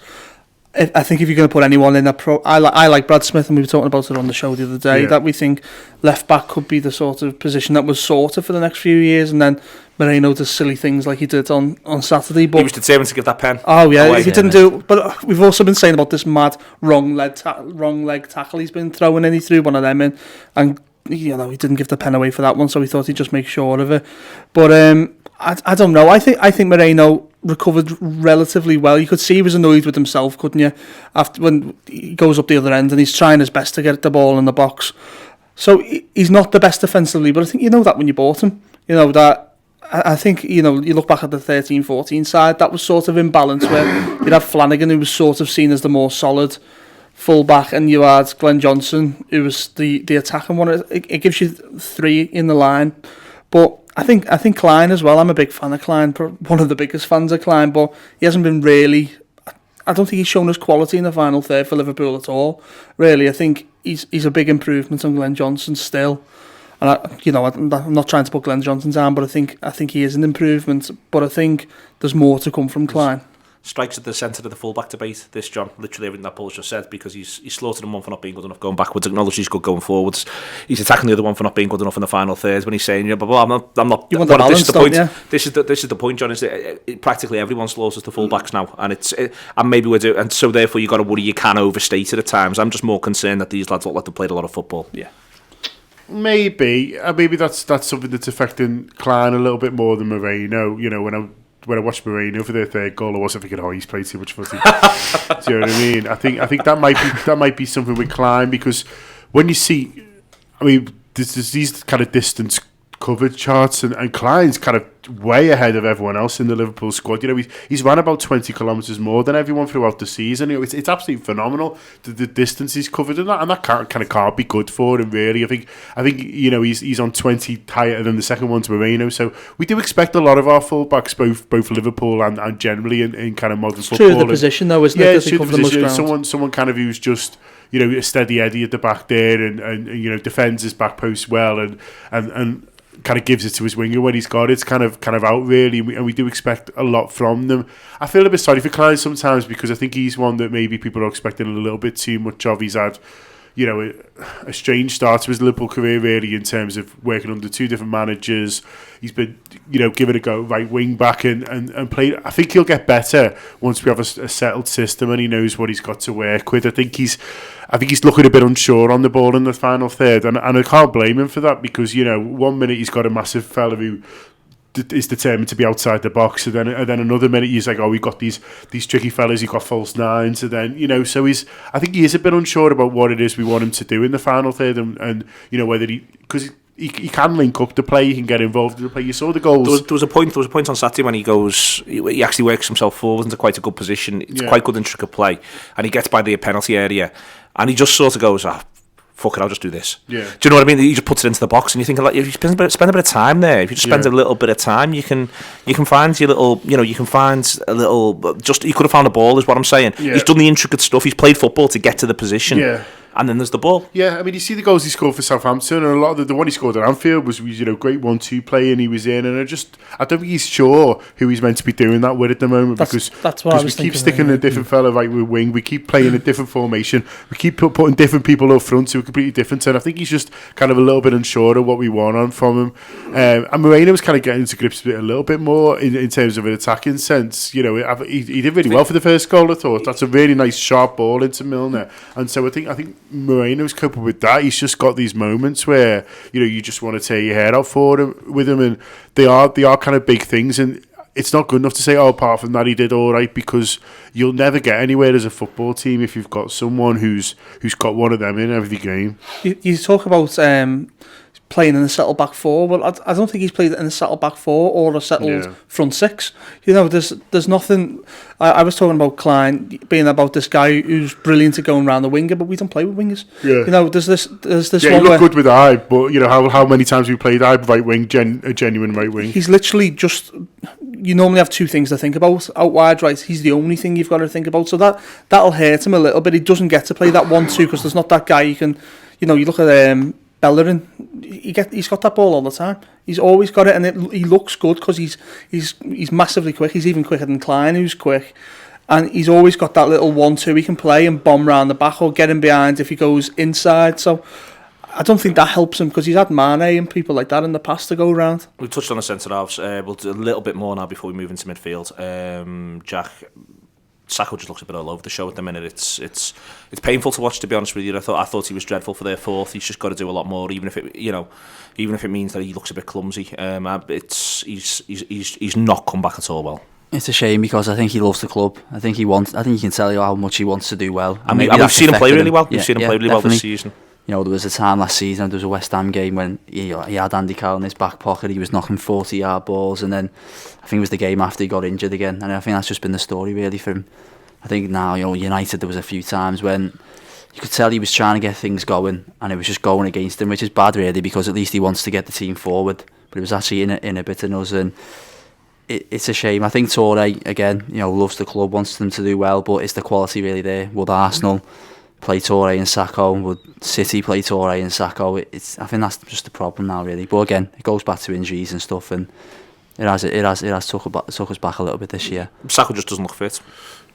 I think if you're going to put anyone in I like Brad Smith, and we were talking about it on the show the other day, that we think left back could be the sort of position that was sorted for the next few years, and then Moreno does silly things like he did on Saturday. But he was determined to give that pen. Oh yeah, he didn't do. But we've also been saying about this mad wrong leg tackle he's been throwing in. He threw one of them in, and he didn't give the pen away for that one, so he thought he'd just make sure of it. But I don't know. I think Moreno recovered relatively well. You could see he was annoyed with himself, couldn't you? After when he goes up the other end and he's trying his best to get the ball in the box. So he's not the best defensively, but I think that when you bought him. That I think you look back at the 13-14 side, that was sort of imbalanced where you'd have Flanagan, who was sort of seen as the more solid full-back, and you had Glenn Johnson, who was the attacking one. It gives you 3 in the line. But I think Klein as well. I'm a big fan of Klein, one of the biggest fans of Klein, but he hasn't been really. I don't think he's shown us quality in the final third for Liverpool at all. Really, I think he's a big improvement on Glenn Johnson still. And I'm not trying to put Glenn Johnson down, but I think he is an improvement. But I think there's more to come from Klein. Strikes at the centre of the fullback debate, this, John. Literally everything that Paul's just said, because he's slaughtered him one for not being good enough going backwards, acknowledged he's good going forwards. He's attacking the other one for not being good enough in the final third when he's saying, I'm not. You want the balance, this is the point. You? This is the point, John. Is practically everyone slaughters the fullbacks now, and maybe we're doing, and so therefore you got to worry you can overstate it at times. I'm just more concerned that these lads look like they played a lot of football. Yeah. Maybe that's something that's affecting Klein a little bit more than Moreno. When I watched Moreno for their third goal, I wasn't thinking, he's played too much footy. Do you know what I mean? I think that might be something with Klein, because when you see, there's these kind of distance covered charts, and Klein's kind of way ahead of everyone else in the Liverpool squad. He's ran about 20 kilometres more than everyone throughout the season. It's absolutely phenomenal the distance he's covered, and that can't be good for him, really. I think he's on 20 higher than the second one to Moreno. So we do expect a lot of our fullbacks, both Liverpool and generally in kind of modern football. True the position though, isn't it? Yeah, it's true the position. Someone kind of who's just a steady Eddie at the back there, and defends his back post well, and kind of gives it to his winger when he's got it. It's kind of out, really, and we do expect a lot from them. I feel a bit sorry for Klein sometimes, because I think he's one that maybe people are expecting a little bit too much of. He's had a strange start to his Liverpool career, really, in terms of working under two different managers. He's been, given a go right wing back and played. I think he'll get better once we have a settled system and he knows what he's got to work with. I think he's looking a bit unsure on the ball in the final third, and I can't blame him for that, because 1 minute he's got a massive fella who is determined to be outside the box, and then another minute he's like, we've got these tricky fellas, he's got false nines, and then so I think he is a bit unsure about what it is we want him to do in the final third, and whether because he can link up the play, he can get involved in the play. You saw the goals. There was a point on Saturday when he actually works himself forward into quite a good position. It's quite good intricate play, and he gets by the penalty area, and he just sort of goes, fuck it, I'll just do this. Yeah. Do you know what I mean? He just puts it into the box, and you think, like, if you spend a bit of time there, if you just spend a little bit of time, you can find your little, you can find a little. Just you could have found a ball, is what I'm saying. Yeah. He's done the intricate stuff. He's played football to get to the position. Yeah. And then there's the ball. Yeah, I mean, you see the goals he scored for Southampton, and a lot of the one he scored at Anfield was great 1-2 play, and he was in, and I don't think he's sure who he's meant to be doing that with at the moment, because we keep sticking a different fella right with wing, we keep playing a different formation, we keep putting different people up front who are completely different, and I think he's just kind of a little bit unsure of what we want from him. And Moreno was kind of getting to grips with it a little bit more in terms of an attacking sense. He did really well for the first goal, I thought. That's a really nice sharp ball into Milner, and so I think Moreno's coping with that. He's just got these moments where you just want to tear your hair out with him, and they are kind of big things, and it's not good enough to say, apart from that he did all right, because you'll never get anywhere as a football team if you've got someone who's got one of them in every game. You talk about playing in a settled back four. Well, I don't think he's played in a settled back four or a settled front six. There's nothing. I was talking about Klein being about this guy who's brilliant at going around the winger, but we don't play with wingers. Yeah. There's this. Yeah, one he looked good with Ibe, but how many times we played Ibe right wing, a genuine right wing. He's literally just. You normally have two things to think about out wide, right? He's the only thing you've got to think about, so that'll hurt him a little bit. He doesn't get to play that 1-2 because there's not that guy you can. You look at Bellerin, he's got that ball all the time. He's always got it, and he looks good because he's massively quick. He's even quicker than Klein, who's quick, and he's always got that little 1-2 he can play and bomb round the back or get him behind if he goes inside. So I don't think that helps him, because he's had Mane and people like that in the past to go around. We touched on the centre halves. We'll do a little bit more now before we move into midfield. Jack. Sacco just looks a bit all over the show at the minute. It's painful to watch, to be honest with you. I thought he was dreadful for their fourth. He's just got to do a lot more, even if it means that he looks a bit clumsy. He's not come back at all well. It's a shame, because I think he loves the club. I think you can tell you how much he wants to do well. And we've seen him play really well. We've seen him play really well this season. There was a time last season, there was a West Ham game when he had Andy Carroll in his back pocket, he was knocking 40-yard balls, and then I think it was the game after he got injured again, and I think that's just been the story really for him. I think now, United, there was a few times when you could tell he was trying to get things going, and it was just going against him, which is bad really, because at least he wants to get the team forward, but it was actually inhibiting us, and it's a shame. I think Toure, again, loves the club, wants them to do well, but is the quality really there? Would Arsenal play Toure and Sacco? Would City play Toure and Sacco? I think that's just the problem now, really. But again, it goes back to injuries and stuff, and it has took us back a little bit this year. Sacco just doesn't look fit.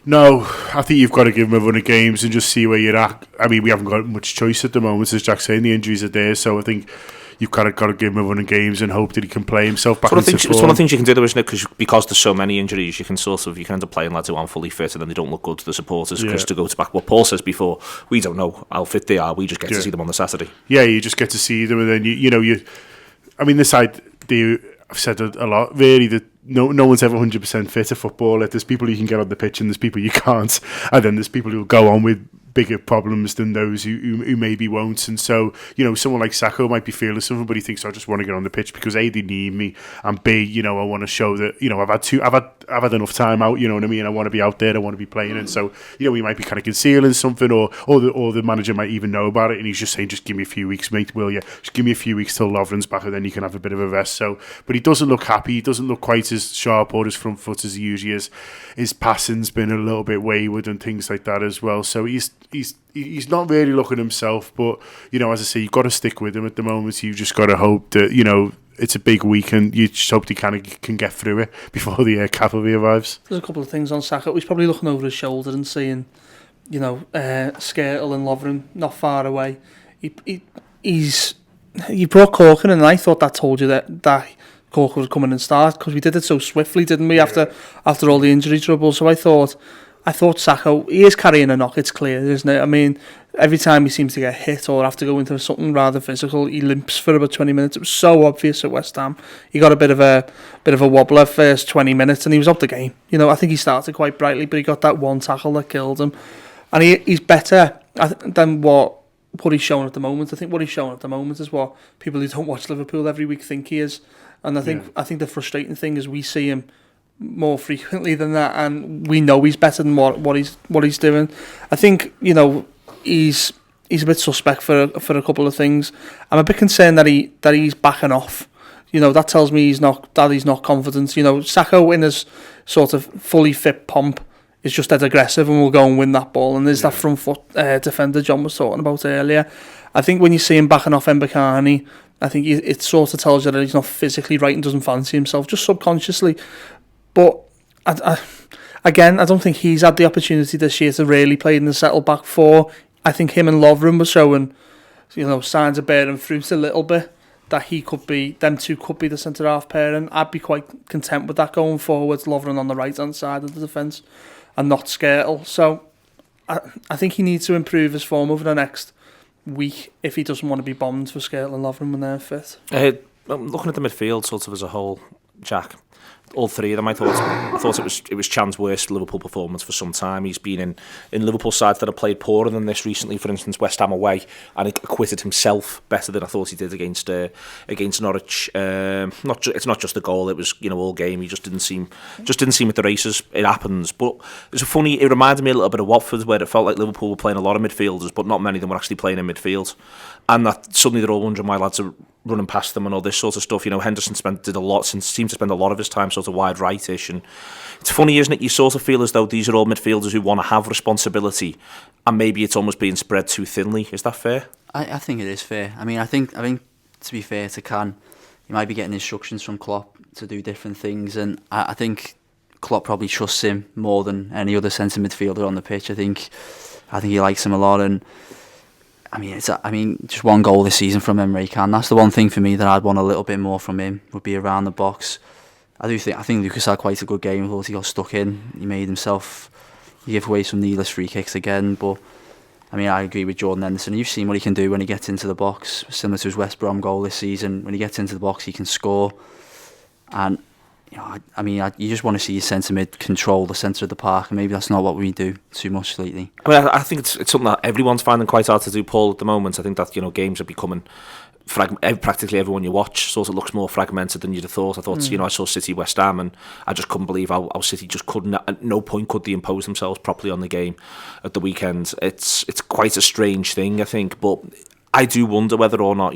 No, I think you've got to give him a run of games and just see where you're at. I mean, we haven't got much choice at the moment, as Jack's saying. The injuries are there, so I think you've got to give him a run of games and hope that he can play himself back into form. It's one of the things you can do, though, isn't it? Because there's so many injuries, you can end up playing lads who aren't fully fit, and then they don't look good to the supporters. Because to go to back what Paul says before, we don't know how fit they are. We just get to see them on the Saturday. Yeah, you just get to see them, and then the side, I've said a lot really, that no one's ever 100% fit a footballer. There's people you can get on the pitch and there's people you can't, and then there's people who go on with bigger problems than those who maybe won't. And so someone like Sacco might be feeling something, but he thinks, I just want to get on the pitch because A, they need me, and B, I want to show that I've had enough time out, you know what I mean, I want to be out there, I want to be playing. And so he might be kind of concealing something, or the manager might even know about it, and he's just saying, just give me a few weeks, mate, will you? Just give me a few weeks till Lovren's back, and then you can have a bit of a rest. So, but he doesn't look happy, he doesn't look quite as sharp or as front foot as he usually is. His passing's been a little bit wayward and things like that as well. So he's not really looking himself, but as I say, you've got to stick with him at the moment. You've just got to hope that it's a big week, and you just hope he can get through it before the cavalry arrives. There's a couple of things on Saka. He's probably looking over his shoulder and seeing Skirtle and Lovren not far away. He brought Corkin in, and I thought that told you that Corkin was coming and start, because we did it so swiftly, didn't we? After all the injury trouble, so I thought Sakho, he is carrying a knock. It's clear, isn't it? I mean, every time he seems to get hit or have to go into something rather physical, he limps for about 20 minutes. It was so obvious at West Ham. He got a bit of a wobbler first 20 minutes, and he was out the game. I think he started quite brightly, but he got that one tackle that killed him, and he's better than what he's shown at the moment. I think what he's shown at the moment is what people who don't watch Liverpool every week think he is, and I think the frustrating thing is we see him more frequently than that, and we know he's better than what he's doing. I think he's a bit suspect for a couple of things. I'm a bit concerned that he's backing off. That tells me he's not confident. Sakho in his sort of fully fit pomp is just dead aggressive and will go and win that ball. And there's that front foot defender John was talking about earlier. I think when you see him backing off Mbakani, I think it sort of tells you that he's not physically right and doesn't fancy himself, just subconsciously. But I don't think he's had the opportunity this year to really play in the settle back four. I think him and Lovren were showing, signs of bearing fruit a little bit. That them two could be the centre half pairing. I'd be quite content with that going forward. Lovren on the right hand side of the defence, and not Skirtle. So I think he needs to improve his form over the next week if he doesn't want to be bombed for Skirtle and Lovren when they're fit. I'm looking at the midfield sort of as a whole, Jack. All three of them, I thought it was Chan's worst Liverpool performance for some time. He's been in Liverpool sides that have played poorer than this recently. For instance, West Ham away, and he acquitted himself better than I thought he did against Norwich. It's not just the goal; it was all game. He just didn't seem at the races. It happens, but it reminded me a little bit of Watford, where it felt like Liverpool were playing a lot of midfielders, but not many of them were actually playing in midfield, and that suddenly they're all wondering why lads are running past them and all this sort of stuff. Henderson seemed to spend a lot of his time sort of wide rightish, and it's funny, isn't it? You sort of feel as though these are all midfielders who want to have responsibility, and maybe it's almost being spread too thinly. Is that fair? I think it is fair. I mean, I think to be fair to Can, he might be getting instructions from Klopp to do different things, and I think Klopp probably trusts him more than any other centre midfielder on the pitch. I think he likes him a lot, and I mean, just one goal this season from Emre Can. That's the one thing for me that I'd want a little bit more from him, would be around the box. I think Lucas had quite a good game. I thought he got stuck in. He gave away some needless free kicks again. But I mean, I agree with Jordan Henderson. You've seen what he can do when he gets into the box, similar to his West Brom goal this season. When he gets into the box, he can score. And you just want to see your centre mid control the centre of the park, and maybe that's not what we do too much lately. I mean, I think it's something that everyone's finding quite hard to do, Paul, at the moment. I think that games are becoming practically everyone you watch sort of looks more fragmented than you'd have thought. I thought, I saw City West Ham, and I just couldn't believe how City just couldn't, at no point could they impose themselves properly on the game at the weekend. It's quite a strange thing, I think, but I do wonder whether or not,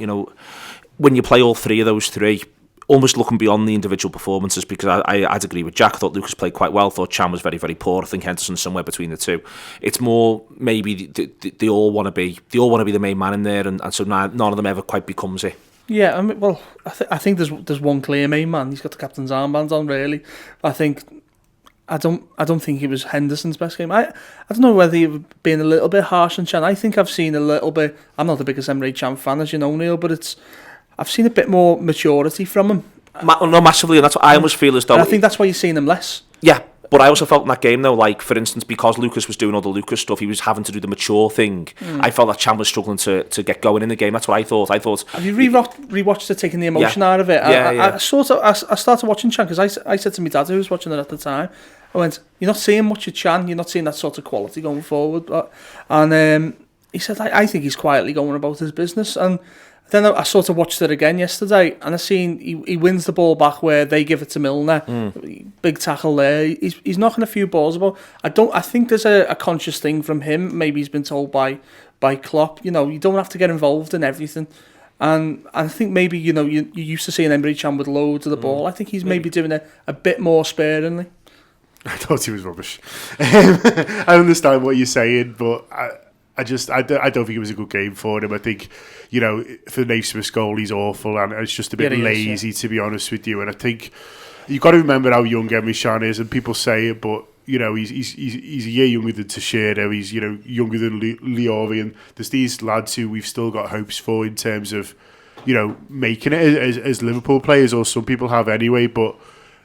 when you play all three of those three, almost looking beyond the individual performances, because I'd agree with Jack. I thought Lucas played quite well. I thought Chan was very, very poor. I think Henderson's somewhere between the two. It's more maybe they all want to be the main man in there, and so none of them ever quite becomes it. Yeah, I mean, well, I think there's one clear main man. He's got the captain's armband on, really. I don't think it was Henderson's best game. I don't know whether he was being a little bit harsh on Chan. I think I've seen a little bit. I'm not the biggest Emre Can fan, as you know, Neil, but I've seen a bit more maturity from him. No, massively, and that's what I almost feel as though. And I think that's why you're seeing him less. Yeah, but I also felt in that game though, like for instance, because Lucas was doing all the Lucas stuff, he was having to do the mature thing. I felt that Chan was struggling to get going in the game. That's what I thought. Have you rewatched it, taking the emotion out of it? I started watching Chan because I said to my dad, who was watching it at the time, I went, "You're not seeing much of Chan. You're not seeing that sort of quality going forward." And he said, "I think he's quietly going about his business." And then I sort of watched it again yesterday, and I seen he wins the ball back where they give it to Milner. Big tackle there. He's knocking a few balls about. I think there's a conscious thing from him. Maybe he's been told by Klopp. You don't have to get involved in everything. And I think maybe you're used to seeing Emre Can with loads of the ball. I think he's maybe doing it a bit more sparingly. I thought he was rubbish. I understand what you're saying, but I don't think it was a good game for him. I think, for Naismith's goal, he's awful, and it's just a bit lazy, to be honest with you. And I think you've got to remember how young Emre Can is, and people say it, but you know, he's a year younger than Teixeira. He's, you know, younger than Liori, and there's these lads who we've still got hopes for in terms of, you know, making it as Liverpool players, or some people have anyway. But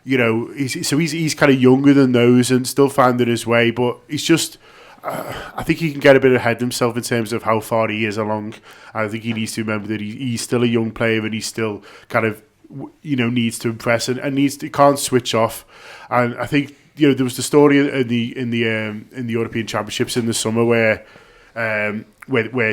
you know, he's kind of younger than those and still finding his way. But he's just, I think he can get a bit ahead of himself in terms of how far he is along. I think he needs to remember that he's still a young player, and he's still kind of, you know, needs to impress and can't switch off. And I think, you know, there was the story in the European Championships in the summer where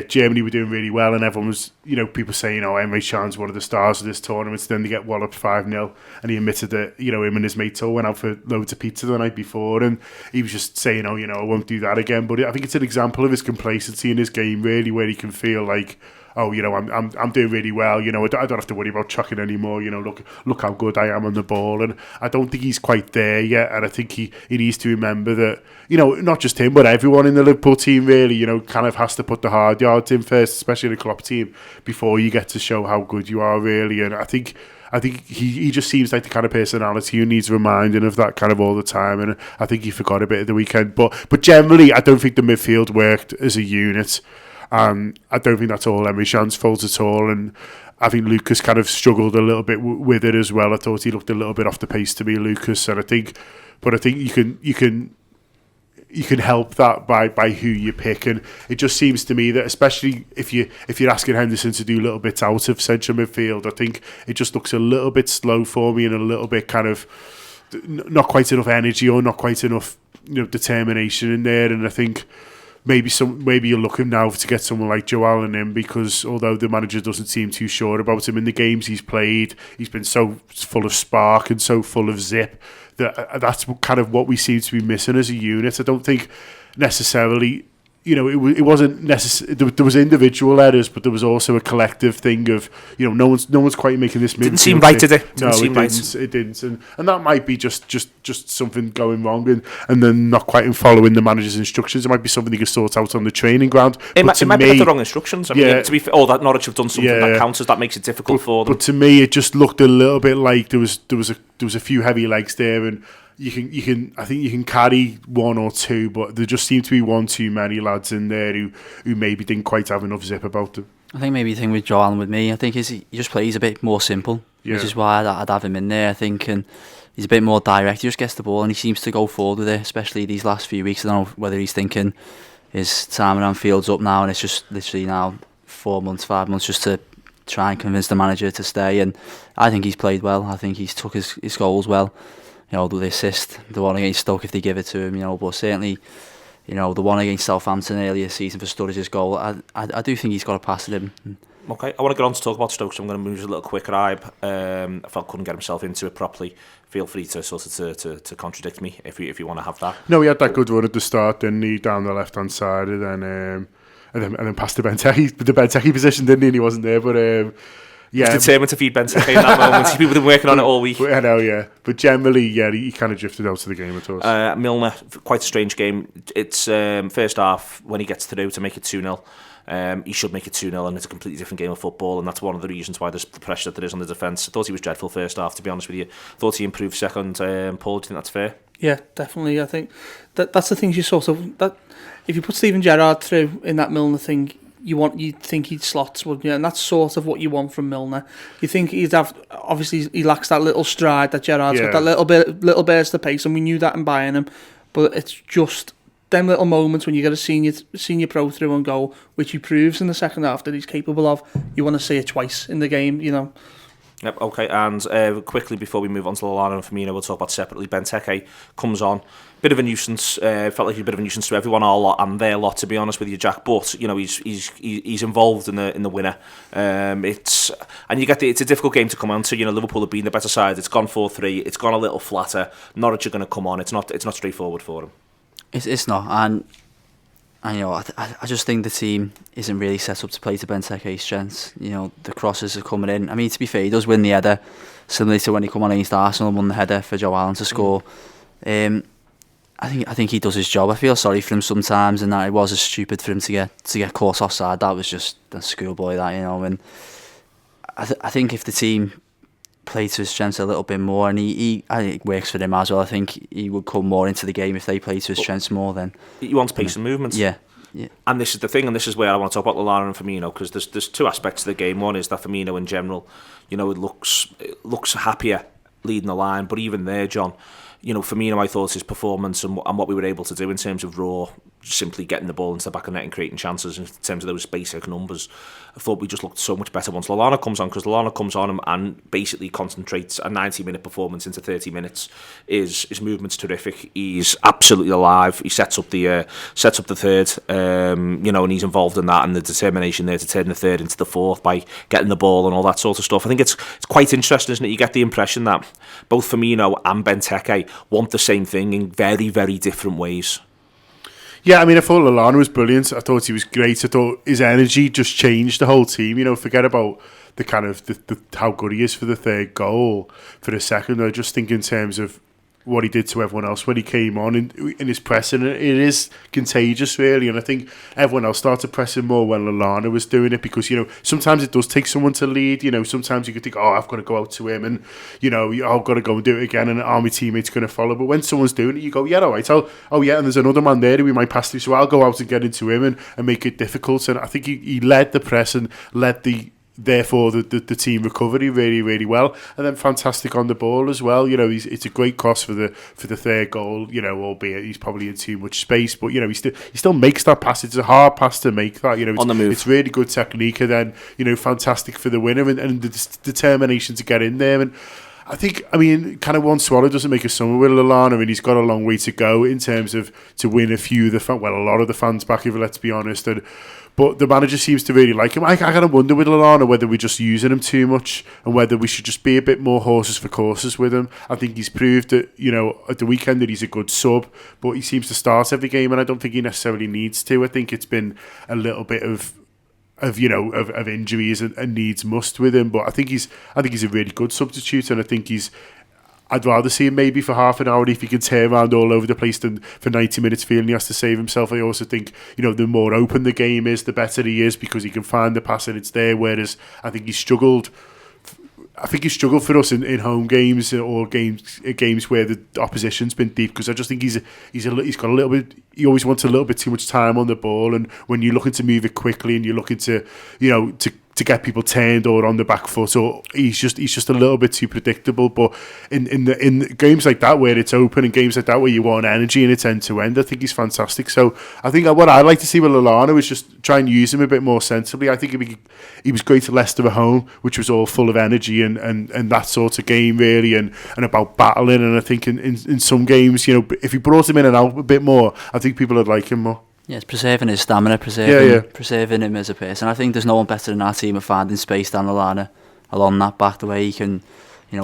Germany were doing really well, and everyone was, you know, people saying, oh, Emre Can's one of the stars of this tournament. Then they get walloped 5-0, and he admitted that, you know, him and his mate went out for loads of pizza the night before, and he was just saying, oh, you know, I won't do that again. But I think it's an example of his complacency in his game, really, where he can feel like, oh, you know, I'm doing really well. You know, I don't have to worry about chucking anymore. You know, look how good I am on the ball. And I don't think he's quite there yet. And I think he needs to remember that, you know, not just him, but everyone in the Liverpool team really, you know, kind of has to put the hard yards in first, especially the Klopp team, before you get to show how good you are really. And I think he just seems like the kind of personality who needs reminding of that kind of all the time. And I think he forgot a bit at the weekend. But generally, I don't think the midfield worked as a unit. I don't think that's all Emre Can's fault at all, and I think Lucas kind of struggled a little bit with it as well. I thought he looked a little bit off the pace to me, Lucas, and I think you can help that by who you pick, and it just seems to me that especially if you're asking Henderson to do little bits out of central midfield, I think it just looks a little bit slow for me and a little bit kind of not quite enough energy or not quite enough, you know, determination in there, and I think. Maybe you're looking now to get someone like Joe Allen in, because although the manager doesn't seem too sure about him in the games he's played, he's been so full of spark and so full of zip that's kind of what we seem to be missing as a unit. I don't think necessarily, you know, it wasn't necessary. There was individual errors, but there was also a collective thing of, you know, no one's quite making this. Didn't seem right, did it? No, it didn't, and that might be just something going wrong, and then not quite following the manager's instructions. It might be something you can sort out on the training ground. It might be the wrong instructions. I mean, to be fair, that Norwich have done something that counts as that makes it difficult for them. But to me, it just looked a little bit like there was a few heavy legs there, and. I think you can carry one or two, but there just seemed to be one too many lads in there who maybe didn't quite have enough zip about them. I think maybe the thing with Joe Allen with me, I think is he just plays a bit more simple, which is why I'd have him in there. I think, and he's a bit more direct. He just gets the ball and he seems to go forward with it, especially these last few weeks. I don't know whether he's thinking his time at Anfield's up now and it's just literally now 5 months just to try and convince the manager to stay. And I think he's played well. I think he's took his goals well. You know, the assist, the one against Stoke if they give it to him, you know, but certainly, you know, the one against Southampton earlier season for Sturridge's goal, I do think he's got a pass at him. Okay, I want to get on to talk about Stoke, so I'm going to move a little quicker. If I couldn't get himself into it properly, feel free to sort of to contradict me if you want to have that. No, he had that good run at the start, didn't he, down the left hand side, and then passed the Benteke position, didn't he? And he wasn't there, but. Yeah, he's determined to feed Benteke in that moment. People have been working on it all week. I know, yeah. But generally, he kind of drifted out of the game at us. Milner, quite a strange game. It's first half, when he gets through to make it 2-0. He should make it 2-0, and it's a completely different game of football, and that's one of the reasons why there's the pressure that there is on the defence. I thought he was dreadful first half, to be honest with you. Thought he improved second. Paul, do you think that's fair? Yeah, definitely. I think that's the things you sort of... that if you put Steven Gerrard through in that Milner thing... You'd think he'd slots, wouldn't you? And that's sort of what you want from Milner. You think he'd have, obviously he lacks that little stride that Gerrard's got, that little burst of pace, and we knew that in buying him. But it's just them little moments when you get a senior pro through and goal, which he proves in the second half that he's capable of. You want to see it twice in the game, you know. Yep, okay, and quickly before we move on to Lallana and Firmino, we'll talk about separately. Benteke comes on, bit of a nuisance. Felt like he's a bit of a nuisance to everyone, our lot and their lot, to be honest with you, Jack. But you know, he's involved in the winner. It's a difficult game to come on to. You know, Liverpool have been the better side. It's gone 4-3. It's gone a little flatter. Norwich are going to come on. It's not straightforward for them. It's not, and you know, I just think the team isn't really set up to play to Benteke's strengths. You know, the crosses are coming in. I mean, to be fair, he does win the header, similarly to when he come on against Arsenal and won the header for Joe Allen to score. I think he does his job. I feel sorry for him sometimes, and that it was stupid for him to get caught offside. That was just a schoolboy, that, you know. And I think if the team play to his strengths a little bit more, and I think it works for him as well. I think he would come more into the game if they play to his strengths more. Then he wants pace and movement. Yeah. And this is the thing, and this is where I want to talk about Lallana and Firmino, because there's two aspects to the game. One is that Firmino in general, it looks happier leading the line, but even there, John, Firmino, I thought his performance and what we were able to do in terms of raw, simply getting the ball into the back of the net and creating chances in terms of those basic numbers, I thought we just looked so much better once Lallana comes on, because Lallana comes on and basically concentrates a 90-minute performance into 30 minutes. His movement's terrific. He's absolutely alive. He sets up the third, and he's involved in that, and the determination there to turn the third into the fourth by getting the ball and all that sort of stuff. I think it's quite interesting, isn't it? You get the impression that both Firmino and Benteke want the same thing in very, very different ways. Yeah, I mean, I thought Lallana was brilliant. I thought he was great. I thought his energy just changed the whole team. Forget about the kind of the how good he is for the third goal for the second. I just think in terms of what he did to everyone else when he came on in his pressing, it is contagious, really. And I think everyone else started pressing more when Lallana was doing it, because sometimes it does take someone to lead. Sometimes you could think, I've got to go out to him, and I've got to go and do it again, and my teammate's going to follow. But when someone's doing it, you go, yeah, all right, and there's another man there who we might pass through, so I'll go out and get into him and make it difficult. And I think he led the press and led therefore the team recovery really, really well, and then fantastic on the ball as well. It's a great cross for the third goal, albeit he's probably in too much space, but he still makes that pass. It's a hard pass to make that, on the move. It's really good technique, and then fantastic for the winner, and the determination to get in there. And I think, kind of one swallow doesn't make a summer with Lallana, and he's got a long way to go in terms of to win a lot of the fans back, if let's be honest. But the manager seems to really like him. I kind of wonder with Lallana whether we're just using him too much, and whether we should just be a bit more horses for courses with him. I think he's proved that, at the weekend, that he's a good sub, but he seems to start every game, and I don't think he necessarily needs to. I think it's been a little bit of injuries and needs must with him, but I think he's a really good substitute, and I think I'd rather see him maybe for half an hour if he can tear around all over the place than for 90 minutes feeling he has to save himself. I also think, the more open the game is, the better he is, because he can find the pass and it's there, whereas I think he struggled for us in home games, or games where the opposition's been deep, because I just think he's got a little bit. He always wants a little bit too much time on the ball, and when you're looking to move it quickly and you're looking to to get people turned or on the back foot, or he's just a little bit too predictable. But in games like that where it's open, and games like that where you want energy and it's end to end, I think he's fantastic. So I think what I'd like to see with Lallana is just try and use him a bit more sensibly. I think he was great at Leicester at home, which was all full of energy and that sort of game really, and about battling. And I think in some games, if he brought him in and out a bit more, I think people would like him more. Yeah, it's preserving his stamina, preserving him as a person. I think there's no one better in our team at finding space than Lallana along that back, the way he can,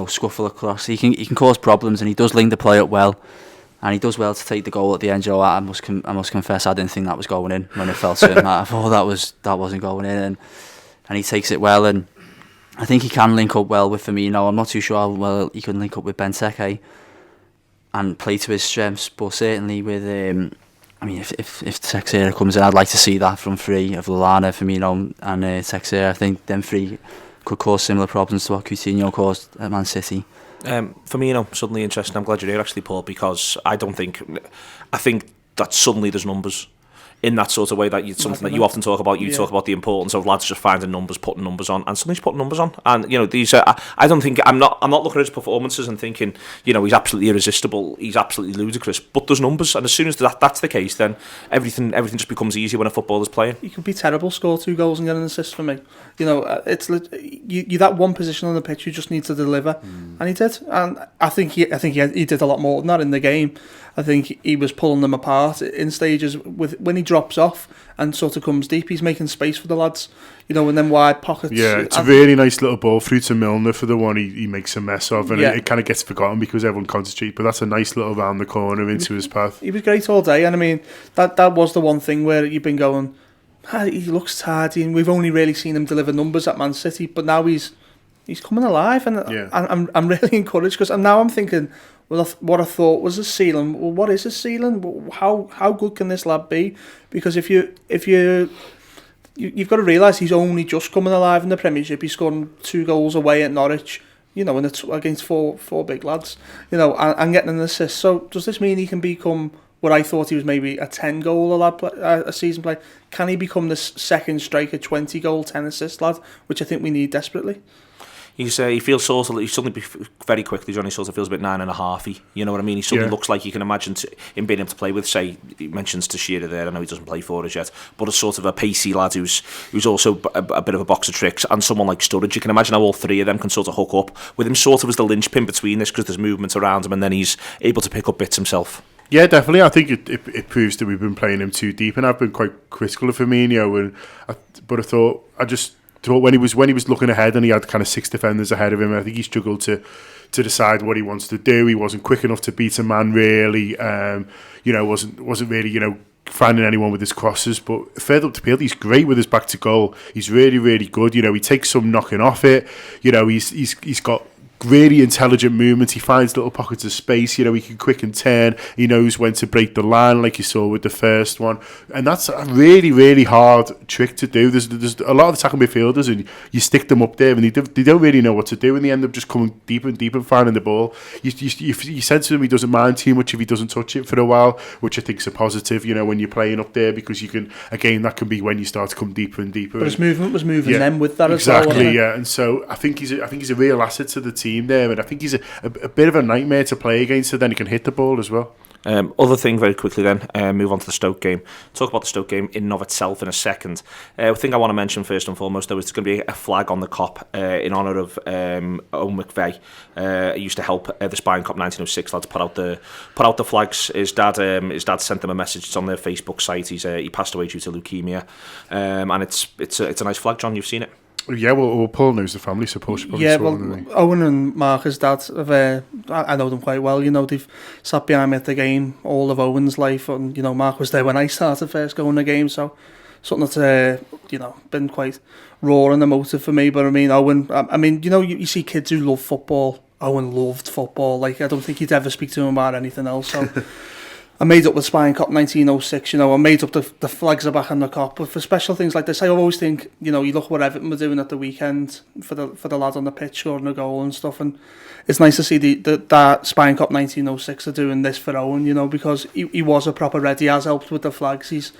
scuffle across. He can cause problems, and he does link the play up well, and he does well to take the goal at the end. I must confess, I didn't think that was going in when it fell to him. I thought that wasn't going in, and he takes it well, and I think he can link up well with Firmino. I'm not too sure how well he can link up with Benteke and play to his strengths, but certainly with if Teixeira comes in, I'd like to see that from three of Lallana, Firmino and Teixeira. I think them three could cause similar problems to what Coutinho caused at Man City. Firmino, suddenly interesting. I'm glad you're here actually, Paul, because I think that suddenly there's numbers in that sort of way, that something that you often talk about. You talk about the importance of lads just finding numbers, putting numbers on, and suddenly he's putting numbers on. And these I don't think I'm not looking at his performances and thinking he's absolutely irresistible, he's absolutely ludicrous. But there's numbers, and as soon as that's the case, then everything just becomes easier when a footballer's playing. He could be terrible, score 2 goals and get an assist for me. It's you that one position on the pitch you just need to deliver, and he did. And I think he did a lot more than that in the game. I think he was pulling them apart in stages when he drops off and sort of comes deep. He's making space for the lads, and then wide pockets. Yeah, it's a really nice little ball through to Milner for the one he makes a mess of, and it kind of gets forgotten because everyone concentrates. But that's a nice little round the corner into his path. He was great all day, and that was the one thing where you've been going, he looks tidy, and we've only really seen him deliver numbers at Man City, but now he's coming alive, and I'm really encouraged, because now I'm thinking, well, what I thought was a ceiling. Well, what is a ceiling? How good can this lad be? Because if you've got to realise he's only just coming alive in the Premiership. He's scored 2 goals away at Norwich, you know, against four big lads, you know, and getting an assist. So does this mean he can become what I thought he was, maybe a 10-goal a season player? Can he become this second striker, 20-goal, 10-assist lad, which I think we need desperately? He feels sort of, he suddenly, very quickly, Johnny sort of feels a bit 9.5-y, you know what I mean? He suddenly looks like you can imagine him being able to play with, say, he mentions Teixeira there, I know he doesn't play for us yet, but a sort of a pacey lad who's also a bit of a box of tricks, and someone like Sturridge. You can imagine how all three of them can sort of hook up, with him sort of as the linchpin between this, because there's movement around him, and then he's able to pick up bits himself. Yeah, definitely. I think it proves that we've been playing him too deep, and I've been quite critical of Firmino, but I thought when he was looking ahead and he had kind of 6 defenders ahead of him, I think he struggled to decide what he wants to do. He wasn't quick enough to beat a man, really. Wasn't really finding anyone with his crosses. But further up the field, he's great with his back to goal. He's really, really good. He takes some knocking off it. He's got really intelligent movement. He finds little pockets of space. He can quick and turn. He knows when to break the line, like you saw with the first one. And that's a really, really hard trick to do. There's a lot of attacking midfielders, and you stick them up there, and they don't really know what to do, and they end up just coming deeper and deeper and finding the ball. You sense to him he doesn't mind too much if he doesn't touch it for a while, which I think is a positive. When you're playing up there, because you can, again, that can be when you start to come deeper and deeper. But his movement was moving them with that as well. Exactly, yeah. And so I think he's a real asset to the team there, and I think he's a bit of a nightmare to play against, so then he can hit the ball as well. Other thing very quickly then, move on to the Stoke game. Talk about the Stoke game in and of itself in a second. The thing I want to mention first and foremost, though, is there's going to be a flag on the Kop in honour of Owen McVeigh. He used to help the Spine Cup 1906 lads put out the flags. His dad sent them a message. It's on their Facebook site. He passed away due to leukemia, and it's a nice flag. John, you've seen it? Yeah, well, Paul knows the family, so Paul should probably Owen and Mark, his dad, I know them quite well. They've sat behind me at the game all of Owen's life, and Mark was there when I started first going to the game, so something that's been quite raw and emotive for me. But Owen, you see kids who love football. Owen loved football. Like, I don't think you'd ever speak to him about anything else. So I made up the Spine Cup 1906, I made up the flags are back on the Kop. But for special things like this, I always think, you look what Everton were doing at the weekend for the lad on the pitch scoring a goal and stuff. And it's nice to see that Spine Cup 1906 are doing this for Owen, because he was a proper red. He has helped with the flags. He's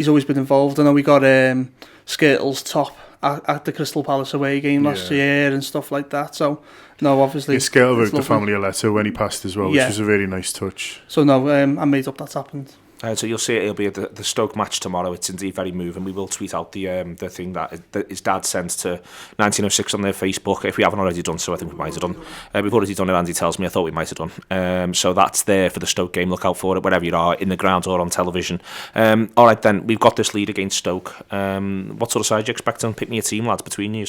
always been involved. I know we got Skirtle's top at the Crystal Palace away game last year and stuff like that. So, no, obviously... Skirtle wrote the family a letter when he passed as well, which was a really nice touch. So, no, I made up that's happened. So you'll see it'll be at the Stoke match tomorrow. It's indeed very moving. We will tweet out the thing that his dad sent to 1906 on their Facebook. If we haven't already done so, I think we might have done. We've already done it, Andy tells me. I thought we might have done. So that's there for the Stoke game. Look out for it, wherever you are, in the ground or on television. All right then, we've got this lead against Stoke. What sort of side do you expect to pick me a team, lads, between you?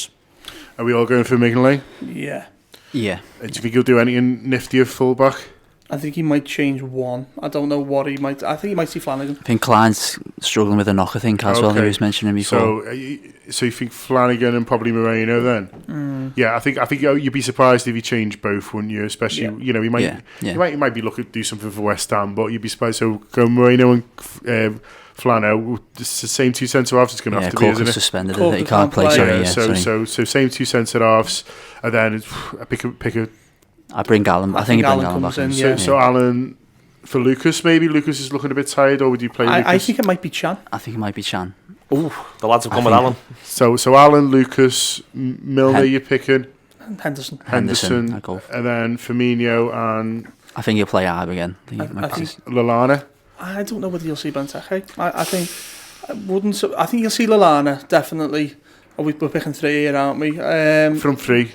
Are we all going for Mignolet? Yeah. Do you think he'll do anything nifty of fullback? I think he might change one. I don't know what he might... I think he might see Flanagan. I think Klein's struggling with a knock, I think, as well, he was mentioning before. So you think Flanagan and probably Moreno then? Yeah, I think you'd be surprised if he changed both, wouldn't you? Especially, he might be looking to do something for West Ham, but you'd be surprised. So go Moreno and Flano, it's the same two centre-halves it's going to have to be, isn't it? Suspended, he can't play. So same two centre-halves, and then pick a... I bring Gallen. I think Gallen back in. So Alan for Lucas, maybe. Lucas is looking a bit tired, or would you play Lucas? I think it might be Chan. I think it might be Chan. Ooh, the lads have gone with Alan. So Alan, Lucas, Milner, you're picking. Henderson, and then Firmino, and I think he'll play Arb again. I think Lallana. I don't know whether you'll see Benteke. I think you'll see Lallana, definitely. We're picking three here, aren't we? From three.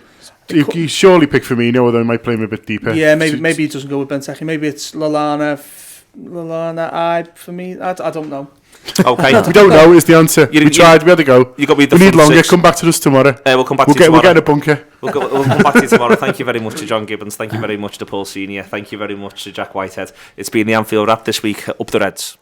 You surely pick Firmino, although he might play him a bit deeper. Yeah, maybe he doesn't go with Benteke. Maybe it's Lallana, for me. I don't know. Okay. We don't know is the answer. We tried, we had to go. We need longer. Come back to us tomorrow. We'll come back to you tomorrow. We'll get in a bunker. We'll come back to you tomorrow. Thank you very much to John Gibbons. Thank you very much to Paul Senior. Thank you very much to Jack Whitehead. It's been the Anfield Wrap this week. Up the Reds.